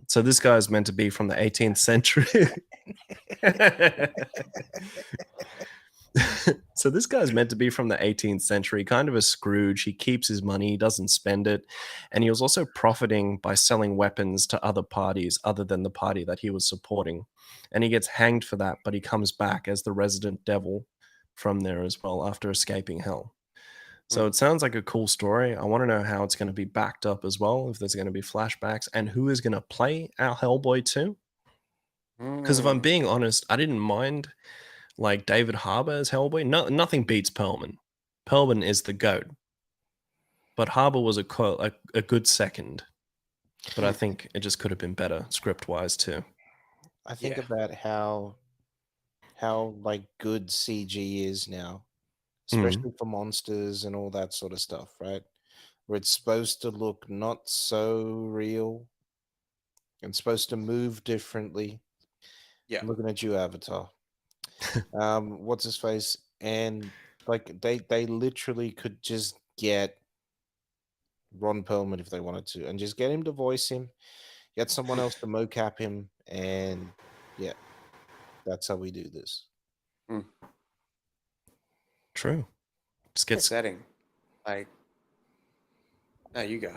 S2: So this guy is meant to be from the 18th century. So this guy's meant to be from the 18th century, kind of a Scrooge. He keeps his money, he doesn't spend it. And he was also profiting by selling weapons to other parties other than the party that he was supporting. And he gets hanged for that, but he comes back as the resident devil from there as well after escaping hell. So it sounds like a cool story. I want to know how it's going to be backed up as well, if there's going to be flashbacks, and who is going to play our Hellboy too. Because if I'm being honest, I didn't mind David Harbour as Hellboy. Nothing beats Perlman. Perlman is the GOAT. But Harbour was a good second. But I think it just could have been better script-wise too.
S1: I think about how good CG is now, especially for monsters and all that sort of stuff, right? Where it's supposed to look not so real and supposed to move differently.
S3: Yeah.
S1: I'm looking at you, Avatar. What's his face? And they literally could just get Ron Perlman if they wanted to, and just get him to voice him, get someone else to mocap him, and yeah, that's how we do this.
S2: True. Just get
S3: setting. No, you go.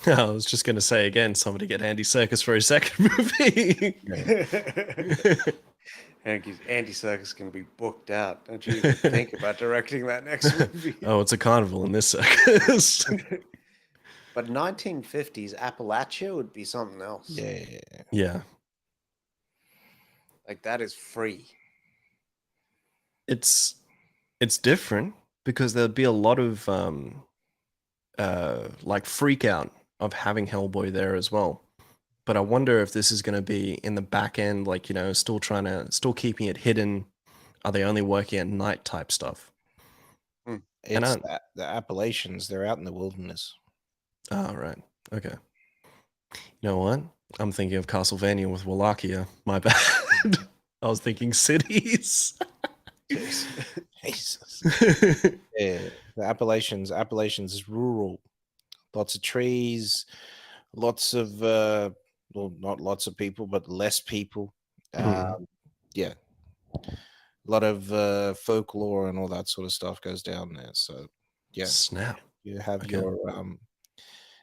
S2: I was just going to say again, somebody get Andy Serkis for his second movie.
S3: Andy Serkis is going to be booked out. Don't you even think about directing that next movie?
S2: Oh, it's a carnival in this circus.
S3: But 1950s Appalachia would be something else.
S2: Yeah.
S3: That is free.
S2: It's different because there'd be a lot of freak out of having Hellboy there as well. But I wonder if this is going to be in the back end, still keeping it hidden. Are they only working at night type stuff?
S1: It's the Appalachians. They're out in the wilderness.
S2: Oh, right. Okay. You know what? I'm thinking of Castlevania with Wallachia. My bad. I was thinking cities.
S3: Jeez.
S1: Jesus. Yeah, the Appalachians is rural. Lots of trees, lots of well, not lots of people, but less people. Yeah, a lot of folklore and all that sort of stuff goes down there. So yeah,
S2: Snap.
S1: you have
S2: Okay.
S1: your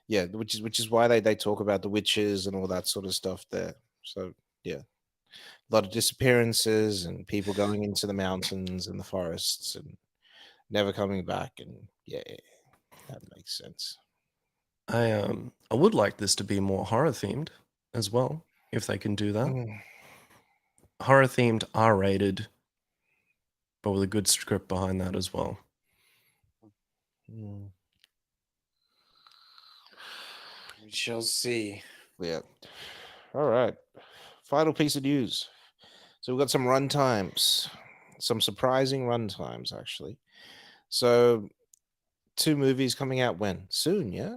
S1: yeah, which is why they talk about the witches and all that sort of stuff there. So yeah, a lot of disappearances and people going into the mountains and the forests and never coming back. And yeah, that makes sense.
S2: I would like this to be more horror themed as well, if they can do that.
S1: Mm.
S2: Horror themed, R-rated, but with a good script behind that as well.
S1: Mm.
S3: We shall see.
S1: Yeah. All right. Final piece of news. So we've got some run times, some surprising run times, actually. So 2 movies coming out when? Soon, yeah?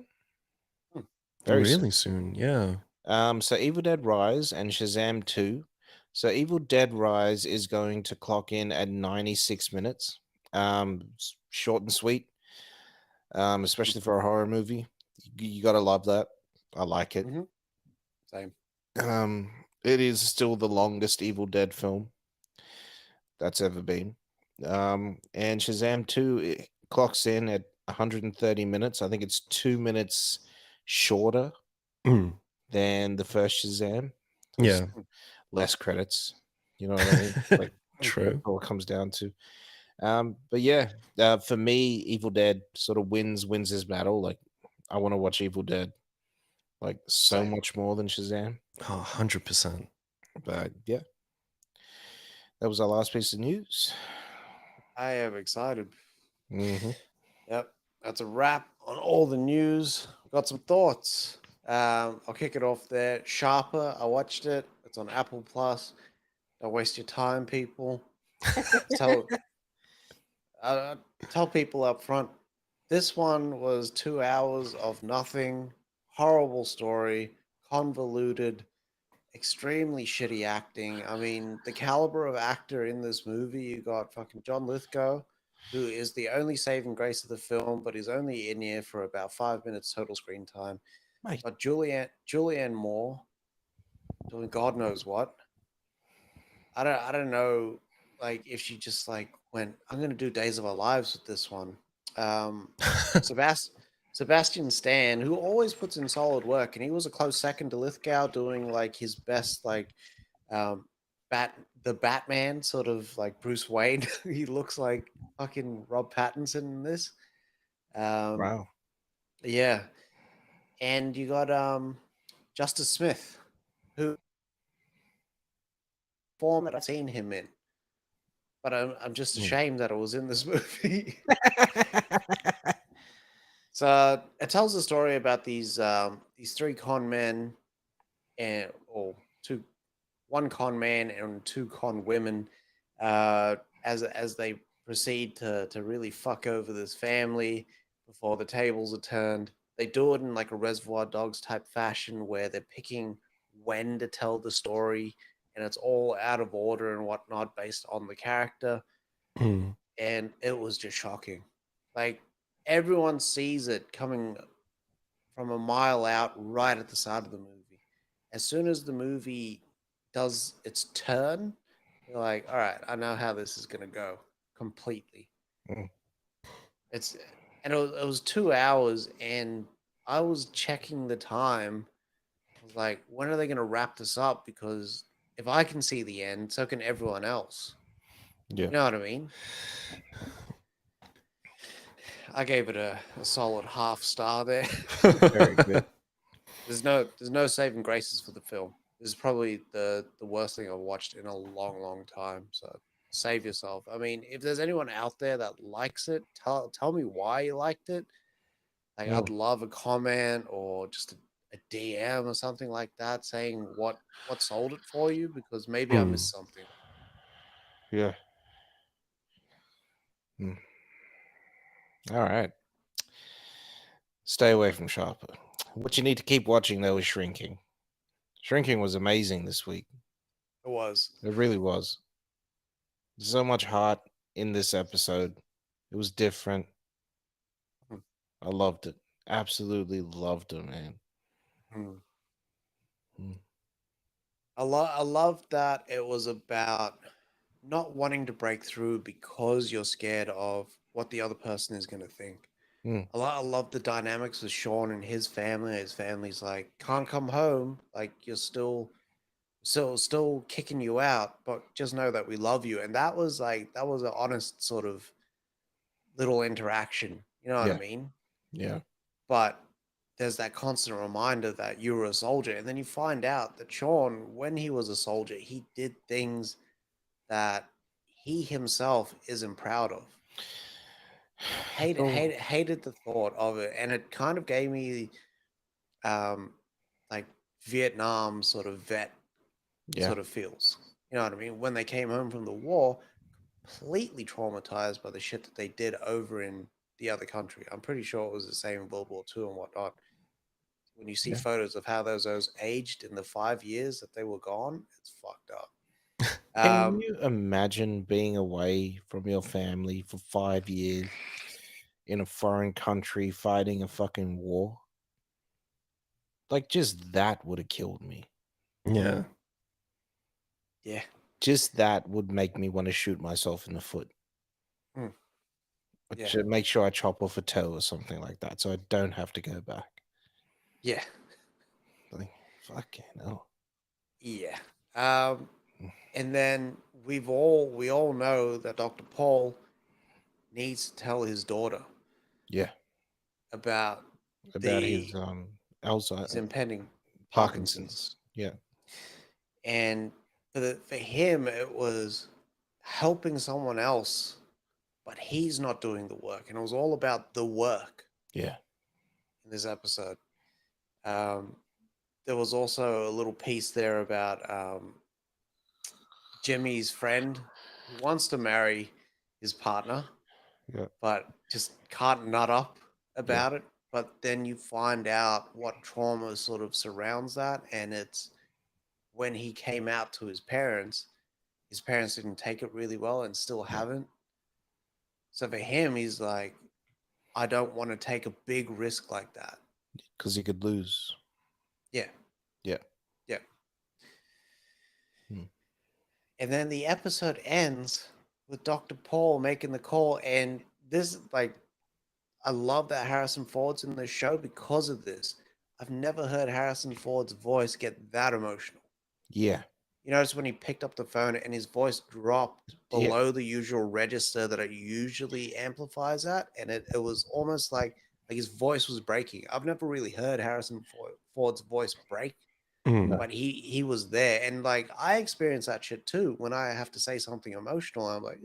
S1: Very soon.
S2: Really soon, yeah.
S1: So Evil Dead Rise and Shazam 2. So Evil Dead Rise is going to clock in at 96 minutes. Short and sweet. Especially for a horror movie. You gotta love that. I like it.
S3: Mhm. Same.
S1: It is still the longest Evil Dead film that's ever been. And Shazam 2 it clocks in at 130 minutes. I think it's 2 minutes shorter
S2: Mm,
S1: than the first Shazam. So
S2: yeah,
S1: less credits. You know what I mean? Like that's
S2: true.
S1: all it comes down to. But yeah, for me, Evil Dead sort of wins his battle. Like I want to watch Evil Dead like so
S3: Same.
S1: much more than Shazam.
S2: Oh, 100%.
S1: But yeah, that was our last piece of news.
S3: I am excited.
S1: Mm-hmm.
S3: Yep, that's a wrap on all the news. Got some thoughts. I'll kick it off there. Sharper, I watched it. It's on Apple Plus. Don't waste your time, people. Tell tell people up front. This one was 2 hours of nothing. Horrible story, convoluted, extremely shitty acting. I mean, the caliber of actor in this movie, you got fucking John Lithgow, who is the only saving grace of the film, but he's only in here for about 5 minutes total screen time.
S1: Mate.
S3: But Julianne Moore doing God knows what. I don't know, like if she just like went, I'm gonna do Days of Our Lives with this one. Um, Sebastian Stan, who always puts in solid work, and he was a close second to Lithgow, doing like his best, like um, the Batman sort of like Bruce Wayne. He looks like fucking Rob Pattinson in this. Um,
S1: Wow.
S3: yeah, and you got Justice Smith, who form that I've seen him in, but I'm just ashamed that it was in this movie. So it tells the story about these 3 con men and or two one con man and 2 con women as they proceed to really fuck over this family before the tables are turned. They do it in like a Reservoir Dogs type fashion where they're picking when to tell the story, and it's all out of order and whatnot based on the character.
S2: Mm,
S3: And it was just shocking. Like everyone sees it coming from a mile out right at the start of the movie. As soon as the movie does its turn, you're like, all right, I know how this is going to go completely.
S1: Mm.
S3: It's it was 2 hours, and I was checking the time. I was like, when are they going to wrap this up? Because if I can see the end, so can everyone else.
S1: Yeah.
S3: You know what I mean? I gave it a solid half star there.
S1: Very good.
S3: There's no saving graces for the film. This is probably the worst thing I've watched in a long time. So save yourself. I mean, if there's anyone out there that likes it, tell me why you liked it. Like I'd love a comment or just a DM or something like that saying what sold it for you, because maybe I missed something.
S1: Yeah. All right. Stay away from Sharper. What you need to keep watching though is Shrinking. Shrinking was amazing this week.
S3: It was.
S1: It really was. So much heart in this episode. It was different.
S3: Hmm.
S1: I loved it. Absolutely loved it, man.
S3: Hmm.
S1: Mm.
S3: I love that it was about not wanting to break through because you're scared of what the other person is going to think.
S1: Mm.
S3: I love the dynamics with Sean and his family. His family's like, can't come home. Like, you're still kicking you out, but just know that we love you. And that was an honest sort of little interaction. You know what I
S1: Yeah.
S3: mean?
S1: Yeah.
S3: But there's that constant reminder that you were a soldier. And then you find out that Sean, when he was a soldier, he did things that he himself isn't proud of.
S1: Oh,
S3: Hated the thought of it. And it kind of gave me um like Vietnam sort of vet
S1: yeah.
S3: sort of feels. You know what I mean? When they came home from the war, completely traumatized by the shit that they did over in the other country. I'm pretty sure it was the same in World War II and whatnot. When you see
S1: Yeah.
S3: photos of how those aged in the 5 years that they were gone, it's fucked up.
S1: Can you imagine being away from your family for 5 years in a foreign country fighting a fucking war? Like, just that would have killed me.
S2: Yeah.
S3: Yeah.
S1: Just that would make me want to shoot myself in the foot.
S3: Hmm. Yeah.
S1: Make sure I chop off a toe or something like that so I don't have to go back.
S3: Yeah.
S1: Like, fucking hell.
S3: Yeah. And then we all know that Dr. Paul needs to tell his daughter
S1: Yeah.
S3: about
S1: About his
S3: his
S1: Alzheimer's,
S3: impending Parkinson's.
S1: Parkinson's. Yeah.
S3: And for him, it was helping someone else, but he's not doing the work. And it was all about the work
S1: Yeah.
S3: in this episode. Um, there was also a little piece there about Jimmy's friend who wants to marry his partner,
S1: Yeah.
S3: but just can't nut up
S1: Yeah.
S3: about it. But then you find out what trauma sort of surrounds that. And it's when he came out to his parents didn't take it really well and still
S1: Yeah.
S3: haven't. So for him, he's like, I don't want to take a big risk like that.
S1: Because he could lose.
S3: Yeah.
S1: Yeah.
S3: Yeah.
S1: Hmm.
S3: And then the episode ends with Dr. Paul making the call. And this, like, I love that Harrison Ford's in the show because of this. I've never heard Harrison Ford's voice get that emotional.
S1: Yeah.
S3: You notice when he picked up the phone and his voice dropped
S1: Yeah.
S3: below the usual register that it usually amplifies at, and it was almost like his voice was breaking. I've never really heard Harrison Ford's voice break,
S2: Mm.
S3: but he was there, and like I experience that shit too when I have to say something emotional. I'm like,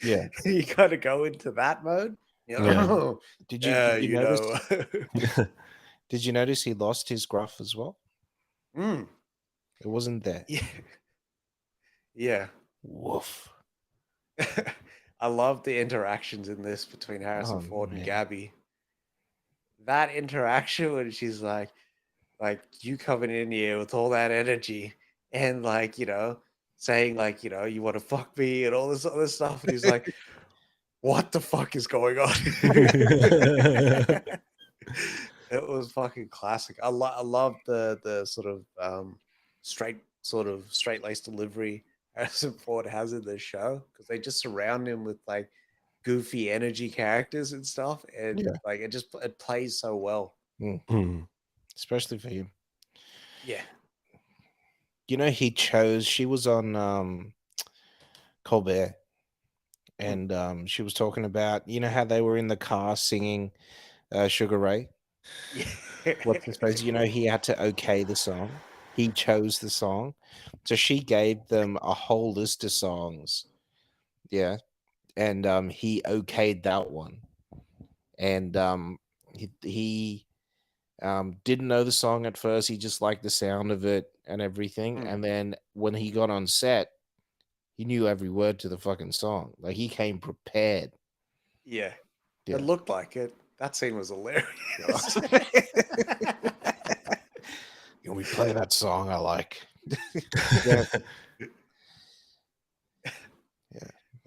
S1: Yeah.
S3: you gotta go into that mode. You know,
S2: Yeah.
S3: oh,
S1: Did
S3: yeah,
S1: you
S3: you
S1: notice?
S3: know.
S1: Did you notice he lost his gruff as well?
S3: Mm,
S1: It wasn't there.
S3: yeah, yeah.
S1: Woof.
S3: I love the interactions in this between Harrison
S1: Oh
S3: Ford and
S1: man.
S3: Gabby. That interaction when she's like you coming in here with all that energy and like, saying like, you want to fuck me and all this other stuff. And he's like, what the fuck is going on? It was fucking classic. I love the sort of straight laced delivery Harrison Ford has in this show because they just surround him with like goofy energy characters and stuff, and
S1: Yeah.
S3: like it plays so well.
S2: Mm.
S1: Especially for him.
S3: Yeah,
S1: You know, she was on Colbert,
S3: Mm.
S1: and she was talking about, you know, how they were in the car singing Sugar Ray.
S3: yeah.
S1: What's his face? You know, he had to okay the song. He chose the song. So she gave them a whole list of songs. Yeah. And he okayed that one. And he didn't know the song at first. He just liked the sound of it and everything.
S3: Mm.
S1: And then when he got on set, he knew every word to the fucking song. Like, he came prepared.
S3: Yeah, it
S1: Yeah.
S3: looked like it. That scene was hilarious.
S1: Can we play that song I like? Yeah.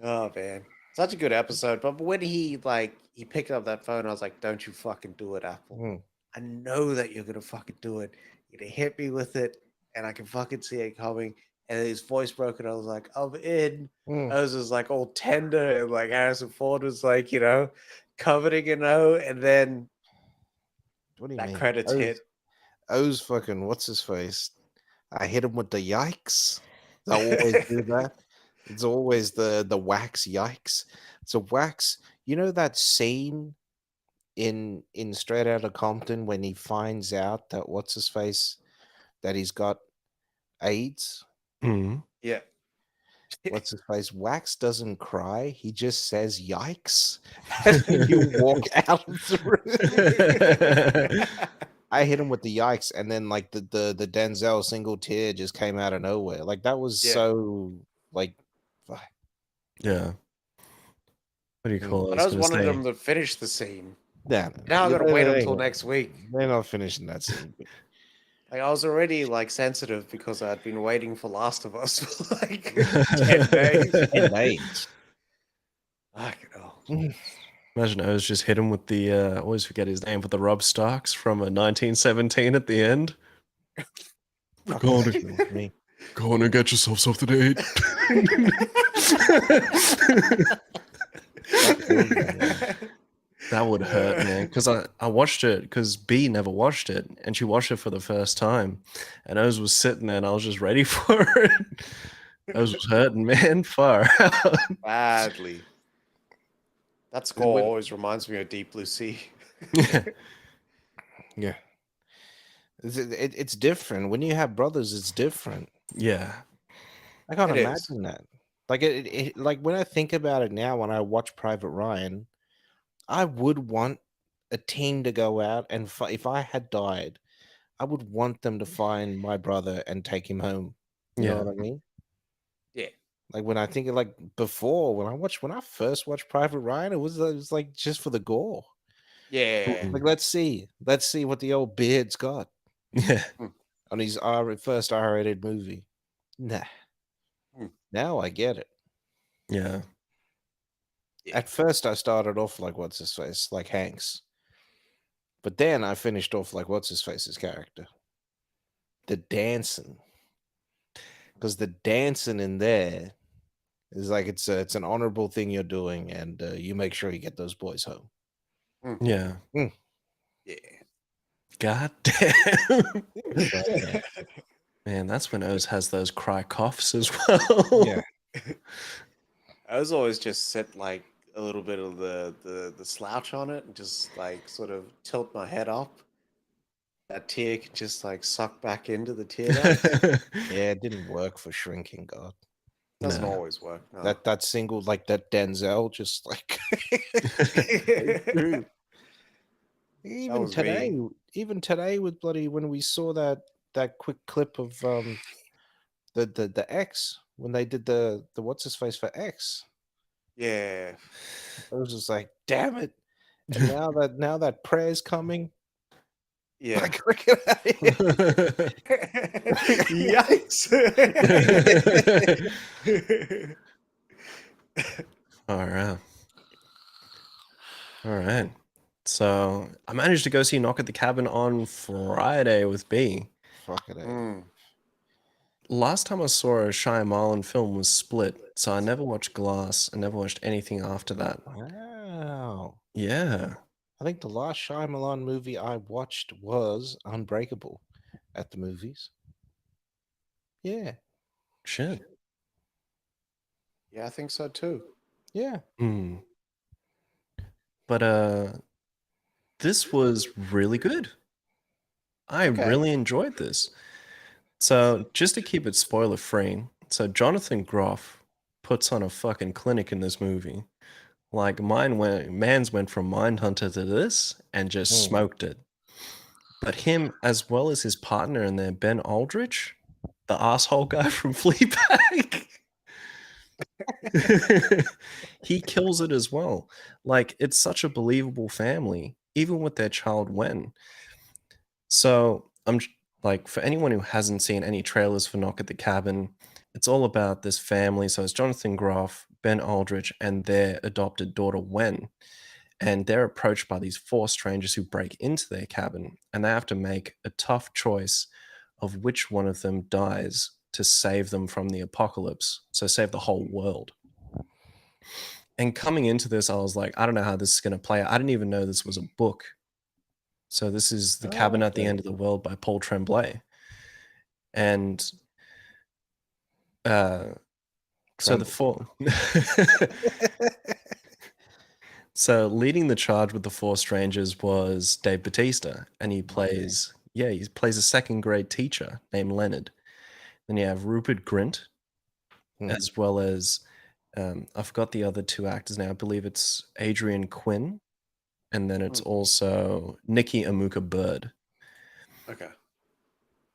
S3: Oh man, such a good episode. But when he picked up that phone, I was like, "Don't you fucking do it, Apple!
S1: Mm.
S3: I know that you're gonna fucking do it. You're gonna hit me with it, and I can fucking see it coming." And his voice broke, and I was like, "I'm in."
S1: Mm.
S3: I was just like all tender, and like Harrison Ford was like, coveting and then
S1: What do you
S3: that
S1: mean?
S3: credits hit.
S1: O's fucking what's his face? I hit him with the yikes. I always do that. It's always the wax yikes. So wax, you know that scene in Straight Outta Compton when he finds out that what's his face that he's got AIDS?
S2: Mhm.
S3: Yeah.
S1: What's his face? Wax doesn't cry. He just says yikes. And then you walk out of the room. I hit him with the yikes, and then like the Denzel single tear just came out of nowhere. Like that was
S3: Yeah.
S1: so like
S2: Yeah. What do you call it?
S3: But I was wanting them to finish the scene.
S1: yeah.
S3: Now I gotta
S1: they-
S3: wait
S1: they-
S3: until next week.
S1: They're not finishing that scene.
S3: Like I was already like sensitive because I'd been waiting for Last of Us for like 10 days.
S1: 10 days.
S3: Fucking hell.
S2: Imagine I was just hit him with the I always forget his name, but the Rob Starks from 1917 at the end. Go on,
S1: Me.
S2: go on and get yourself something to eat. That would hurt, man. Because I watched it because B never watched it, and she watched it for the first time, and Oz was sitting there, and I was just ready for it. Oz was hurting, man, far out.
S3: Badly. That score always reminds me of Deep Blue Sea.
S1: Yeah. It's different. When you have brothers, it's different.
S2: Yeah.
S1: I can't
S3: It is.
S1: imagine that. Like like when I think about it now, when I watch Private Ryan, I would want a team to go out and if I had died, I would want them to find my brother and take him home. You know
S2: Yeah.
S1: what I mean?
S3: Yeah.
S1: Like when I think of like before, when I first watched Private Ryan, it was like just for the gore.
S3: Yeah.
S1: Like let's see what the old beard's got
S2: Yeah.
S1: on his first R-rated movie. Nah. Now I get it.
S2: Yeah.
S1: At first, I started off like what's his face, like Hanks, but then I finished off like what's his face's character, the dancing, because the dancing in there is like it's an honorable thing you're doing, and you make sure you get those boys home.
S2: Yeah.
S3: Yeah.
S2: God damn.
S1: Yeah.
S2: Man, that's when Oz has those cry coughs as well.
S1: Yeah.
S3: I was always just set like a little bit of the slouch on it and just like sort of tilt my head up. That tear can just like suck back into the tear duct.
S1: Yeah, it didn't work for shrinking. God,
S3: Doesn't
S2: No.
S3: always work. No.
S1: that single like that Denzel just like even
S3: was
S1: today,
S3: me.
S1: even today with bloody when we saw that quick clip of the X when they did the what's his face for X.
S3: Yeah.
S1: I was just like, damn it. And now that prayer's coming.
S3: Yeah.
S1: I gotta get out of here.
S3: Yikes.
S2: All right. All right. So I managed to go see Knock at the Cabin on Friday with B.
S1: Fuck it.
S2: Last time I saw a Shyamalan film was Split, so I never watched Glass and never watched anything after that.
S1: Wow.
S2: Yeah.
S1: I think the last Shyamalan movie I watched was Unbreakable at the movies. Yeah.
S2: Shit.
S3: Yeah, I think so too.
S1: Yeah.
S2: But this was really good. I really enjoyed this. So just to keep it spoiler free, so Jonathan Groff puts on a fucking clinic in this movie. Like man's went from Mindhunter to this and just smoked it. But him, as well as his partner in there, Ben Aldrich, the asshole guy from Fleabag, he kills it as well. Like, it's such a believable family, even with their child Wen. So Like, for anyone who hasn't seen any trailers for Knock at the Cabin, it's all about this family. So it's Jonathan Groff, Ben Aldrich, and their adopted daughter, Wen. And they're approached by these four strangers who break into their cabin, and they have to make a tough choice of which one of them dies to save them from the apocalypse. So save the whole world. And coming into this, I was like, I don't know how this is going to play out. I didn't even know this was a book. So this is The Cabin at the End of the World by Paul Tremblay. And so the four so leading the charge with the four strangers was Dave Bautista, and he plays a second grade teacher named Leonard. Then you have Rupert Grint, as well as I forgot the other two actors now. I believe it's Adrian Quinn, and then it's also Nikki Amuka Bird.
S3: Okay.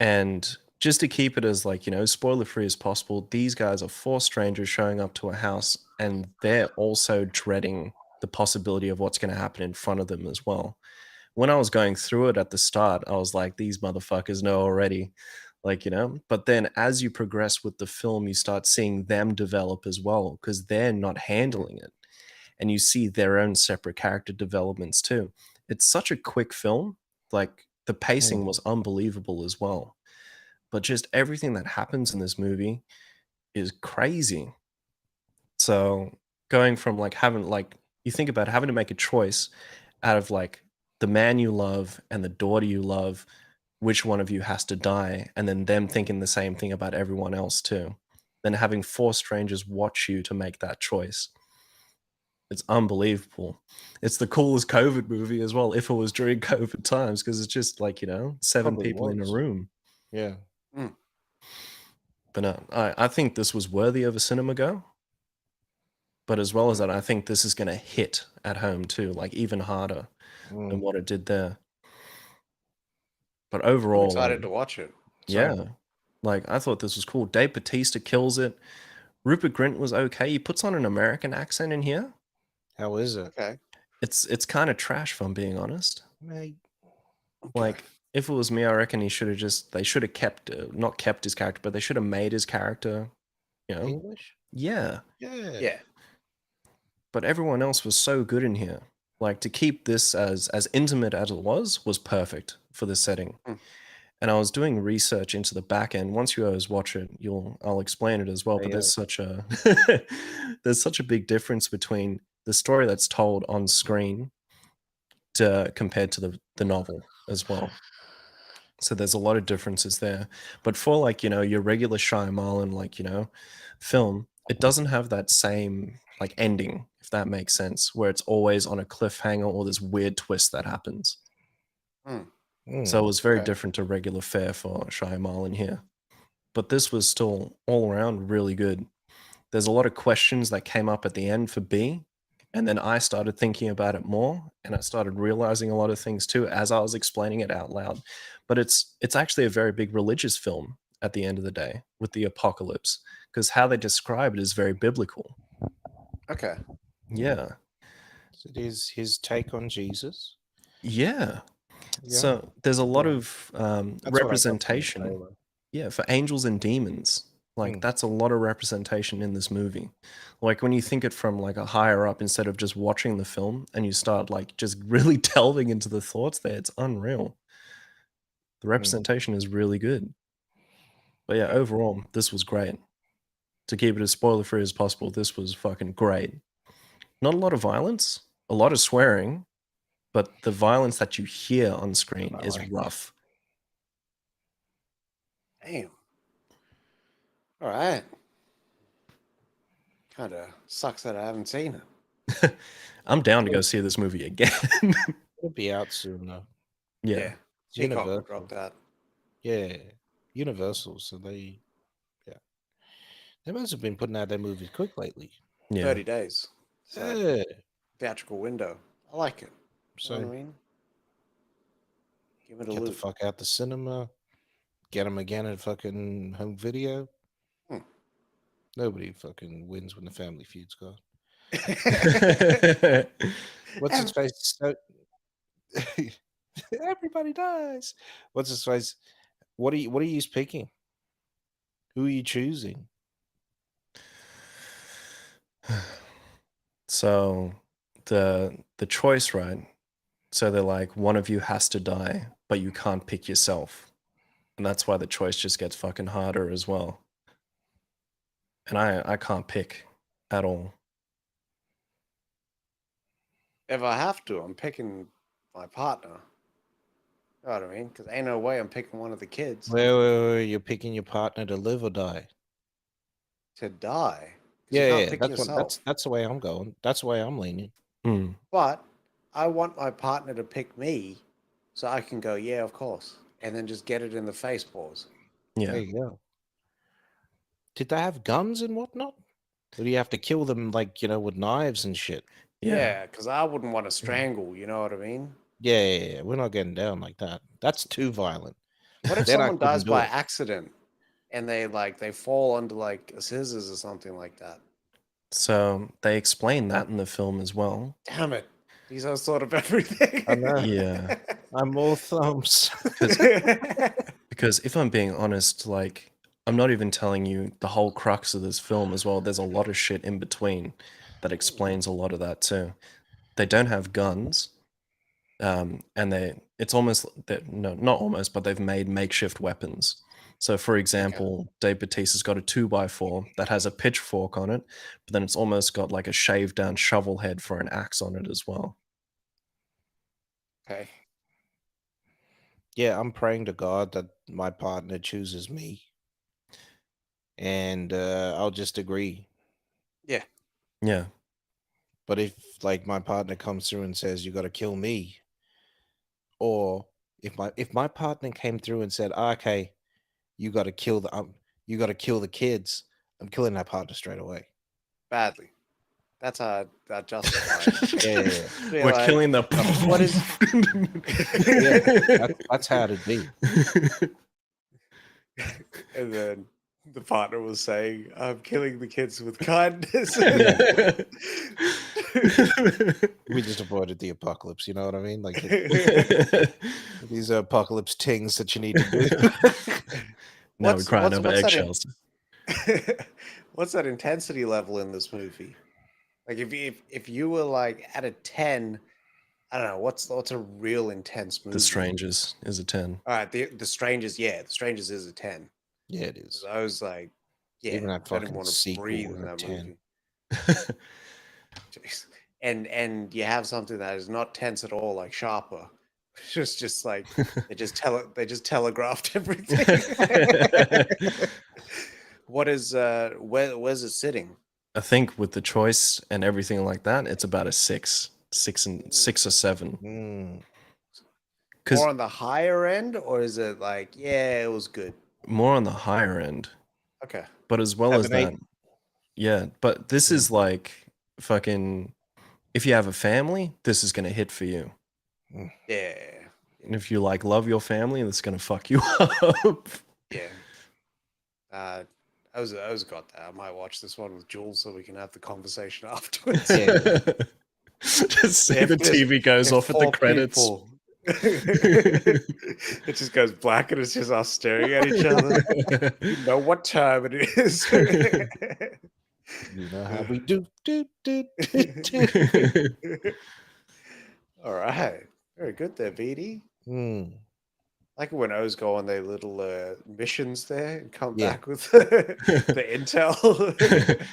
S2: And just to keep it as spoiler free as possible, these guys are four strangers showing up to a house, and they're also dreading the possibility of what's going to happen in front of them as well. When I was going through it at the start, I was like, these motherfuckers know already, but then as you progress with the film, you start seeing them develop as well, because they're not handling it, and you see their own separate character developments too. It's such a quick film. Like, the pacing was unbelievable as well. But just everything that happens in this movie is crazy. So going from you think about having to make a choice out of the man you love and the daughter you love, which one of you has to die, and then them thinking the same thing about everyone else too. Then having four strangers watch you to make that choice. It's unbelievable. It's the coolest COVID movie as well, if it was during COVID times, because it's just 7
S1: Probably
S2: people in a
S1: was.
S2: room.
S1: Yeah.
S2: But no, I think this was worthy of a cinema go. But as well as that, I think this is going to hit at home too, even harder than what it did there. But overall,
S3: I'm excited to watch it.
S2: yeah, I thought this was cool. Dave Bautista kills it. Rupert Grint was okay. He puts on an American accent in here.
S1: How is it?
S3: Okay.
S2: It's kind of trash, if I'm being honest.
S1: Mate.
S2: Like, if it was me, I reckon they should have kept, not kept his character, but they should have made his character,
S1: English?
S2: Yeah.
S3: Yeah.
S2: But everyone else was so good in here. Like, to keep this as intimate as it was perfect for the setting. And I was doing research into the back end. Once you guys watch it, I'll explain it as well. But there's such a there's such a big difference between the story that's told on screen compared to the novel as well. So there's a lot of differences there. But for your regular Shyamalan film, it doesn't have that same ending, if that makes sense, where it's always on a cliffhanger or this weird twist that happens. So it was very different to regular fare for Shyamalan here. But this was still all around really good. There's a lot of questions that came up at the end for B, and then I started thinking about it more, and I started realizing a lot of things too as I was explaining it out loud. But it's actually a very big religious film at the end of the day with the apocalypse, because how they describe it is very biblical.
S3: Okay.
S2: Yeah.
S1: So it is his take on Jesus.
S2: Yeah. So there's a lot of representation. Yeah, for angels and demons. That's a lot of representation in this movie. When you think it from a higher up, instead of just watching the film, and you start just really delving into the thoughts there, it's unreal. The representation is really good. But yeah, overall, this was great. To keep it as spoiler free as possible, this was fucking great. Not a lot of violence, a lot of swearing, but the violence that you hear on screen is rough.
S3: Damn. All right. Kind of sucks that I haven't seen it.
S2: I'm down to go see this movie again.
S1: It'll be out soon though.
S2: Yeah.
S3: Universal dropped that.
S1: Yeah. Universal. So they must have been putting out their movies quick lately.
S2: Yeah.
S3: 30 days.
S1: Yeah.
S3: Theatrical window. I like it.
S1: So
S3: You know what I mean? Give it a
S1: get
S3: look.
S1: the fuck out the cinema. Get them again at fucking home video. Nobody fucking wins when the Family Feud's gone. What's his face? Everybody dies. What's his face? What are you picking? Who are you choosing?
S2: So the choice, right? So they're like, one of you has to die, but you can't pick yourself. And that's why the choice just gets fucking harder as well. And I can't pick at all.
S3: If I have to, I'm picking my partner. You know what I mean? Because ain't no way I'm picking one of the kids
S1: Wait, you're picking your partner to live or die?
S3: to die. Because you
S1: Yeah,
S3: can't
S1: yeah,
S3: pick yourself.
S1: that's the way I'm going. That's the way I'm leaning.
S2: Mm.
S3: But I want my partner to pick me so I can go, yeah, of course. And then just get it in the face pause.
S2: Yeah.
S1: There you go. Did they have guns and whatnot? Or do you have to kill them like, with knives and shit?
S3: Yeah, because I wouldn't want to strangle, you know what I mean?
S1: Yeah, we're not getting down like that. That's too violent.
S3: What if
S1: Then I
S3: someone dies
S1: couldn't do
S3: by
S1: it.
S3: accident and they fall under like a scissors or something like that?
S2: So they explain that in the film as well.
S3: Damn it. These are sort of everything.
S1: I know.
S2: Yeah.
S1: I'm all thumbs.
S2: Because if I'm being honest, like, I'm not even telling you the whole crux of this film as well. There's a lot of shit in between that explains a lot of that too. They don't have guns. And it's almost that, no, not almost, but they've made makeshift weapons. So, for example, Dave Bautista's got a 2x4 that has a pitchfork on it, but then it's almost got like a shaved down shovel head for an axe on it as well.
S3: Okay.
S1: Yeah, I'm praying to God that my partner chooses me. And I'll just agree.
S3: Yeah.
S2: Yeah.
S1: But if like my partner comes through and says you got to kill me, or if my partner came through and said, okay, you got to kill the kids, I'm killing that partner straight away.
S3: Badly. That's how that justifies.
S1: Yeah.
S3: Be
S2: We're
S3: like,
S2: killing the.
S3: what is-
S1: Yeah, that's how it'd be.
S3: And then the partner was saying, I'm killing the kids with kindness.
S1: We just avoided the apocalypse, you know what I mean? Like these are apocalypse things that you need to do.
S2: Now we're crying over eggshells.
S3: What's that intensity level in this movie? Like if you were like at a 10, I don't know, what's a real intense movie?
S2: The Strangers is a 10.
S3: All right, the Strangers, yeah, the Strangers is a 10.
S1: Yeah, it is.
S3: I was like, yeah,
S1: Even that
S3: I didn't
S1: fucking
S3: want to
S1: sequel
S3: breathe
S1: was
S3: in
S1: a
S3: that
S1: 10.
S3: movie. Jeez. And you have something that is not tense at all, like Sharper. It's just like they just telegraphed everything. What is where's it sitting?
S2: I think with the choice and everything like that, it's about a 6 or 7.
S1: Mm.
S3: More on the higher end, or is it like, yeah, it was good?
S2: More on the higher end.
S3: Okay.
S2: But as well as
S1: 7, 8.
S2: that, yeah, but this is like fucking, if you have a family, this is going to hit for you.
S3: Yeah.
S2: And if you like love your family, that's going to fuck you up.
S3: Yeah. I was got that. I might watch this one with Jules so we can have the conversation afterwards.
S1: Yeah.
S2: Just see
S3: If
S2: the
S3: there's-
S2: TV goes
S3: if
S2: off at the
S3: 4
S2: credits.
S3: people- it just goes black and it's just us staring at each other. You know what time it is.
S1: You know how we do.
S3: All right. Very good there, BD.
S1: Mm.
S3: Like it when O's go on their little missions there and come
S1: Yeah.
S3: back with the intel.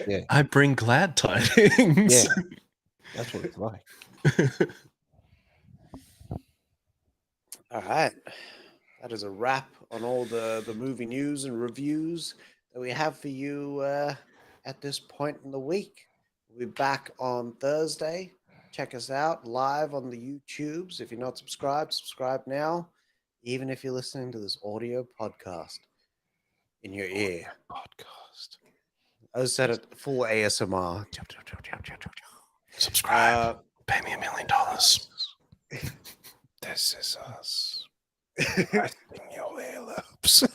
S1: Yeah.
S2: I bring glad tidings.
S1: Yeah. That's what it's like.
S3: All right. That is a wrap on all the movie news and reviews that we have for you at this point in the week. We'll be back on Thursday. Check us out live on the YouTubes. If you're not subscribed, subscribe now. Even if you're listening to this audio podcast in your ear.
S1: Podcast.
S3: I said it full ASMR.
S2: Subscribe. Pay me $1 million.
S1: This is us. I sing your earlobes.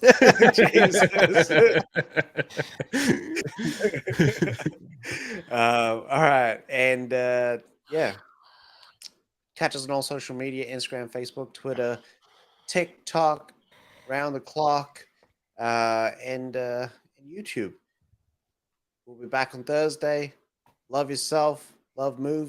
S3: All right. And yeah. Catch us on all social media: Instagram, Facebook, Twitter, TikTok, round the clock, and YouTube. We'll be back on Thursday. Love yourself. Love movies.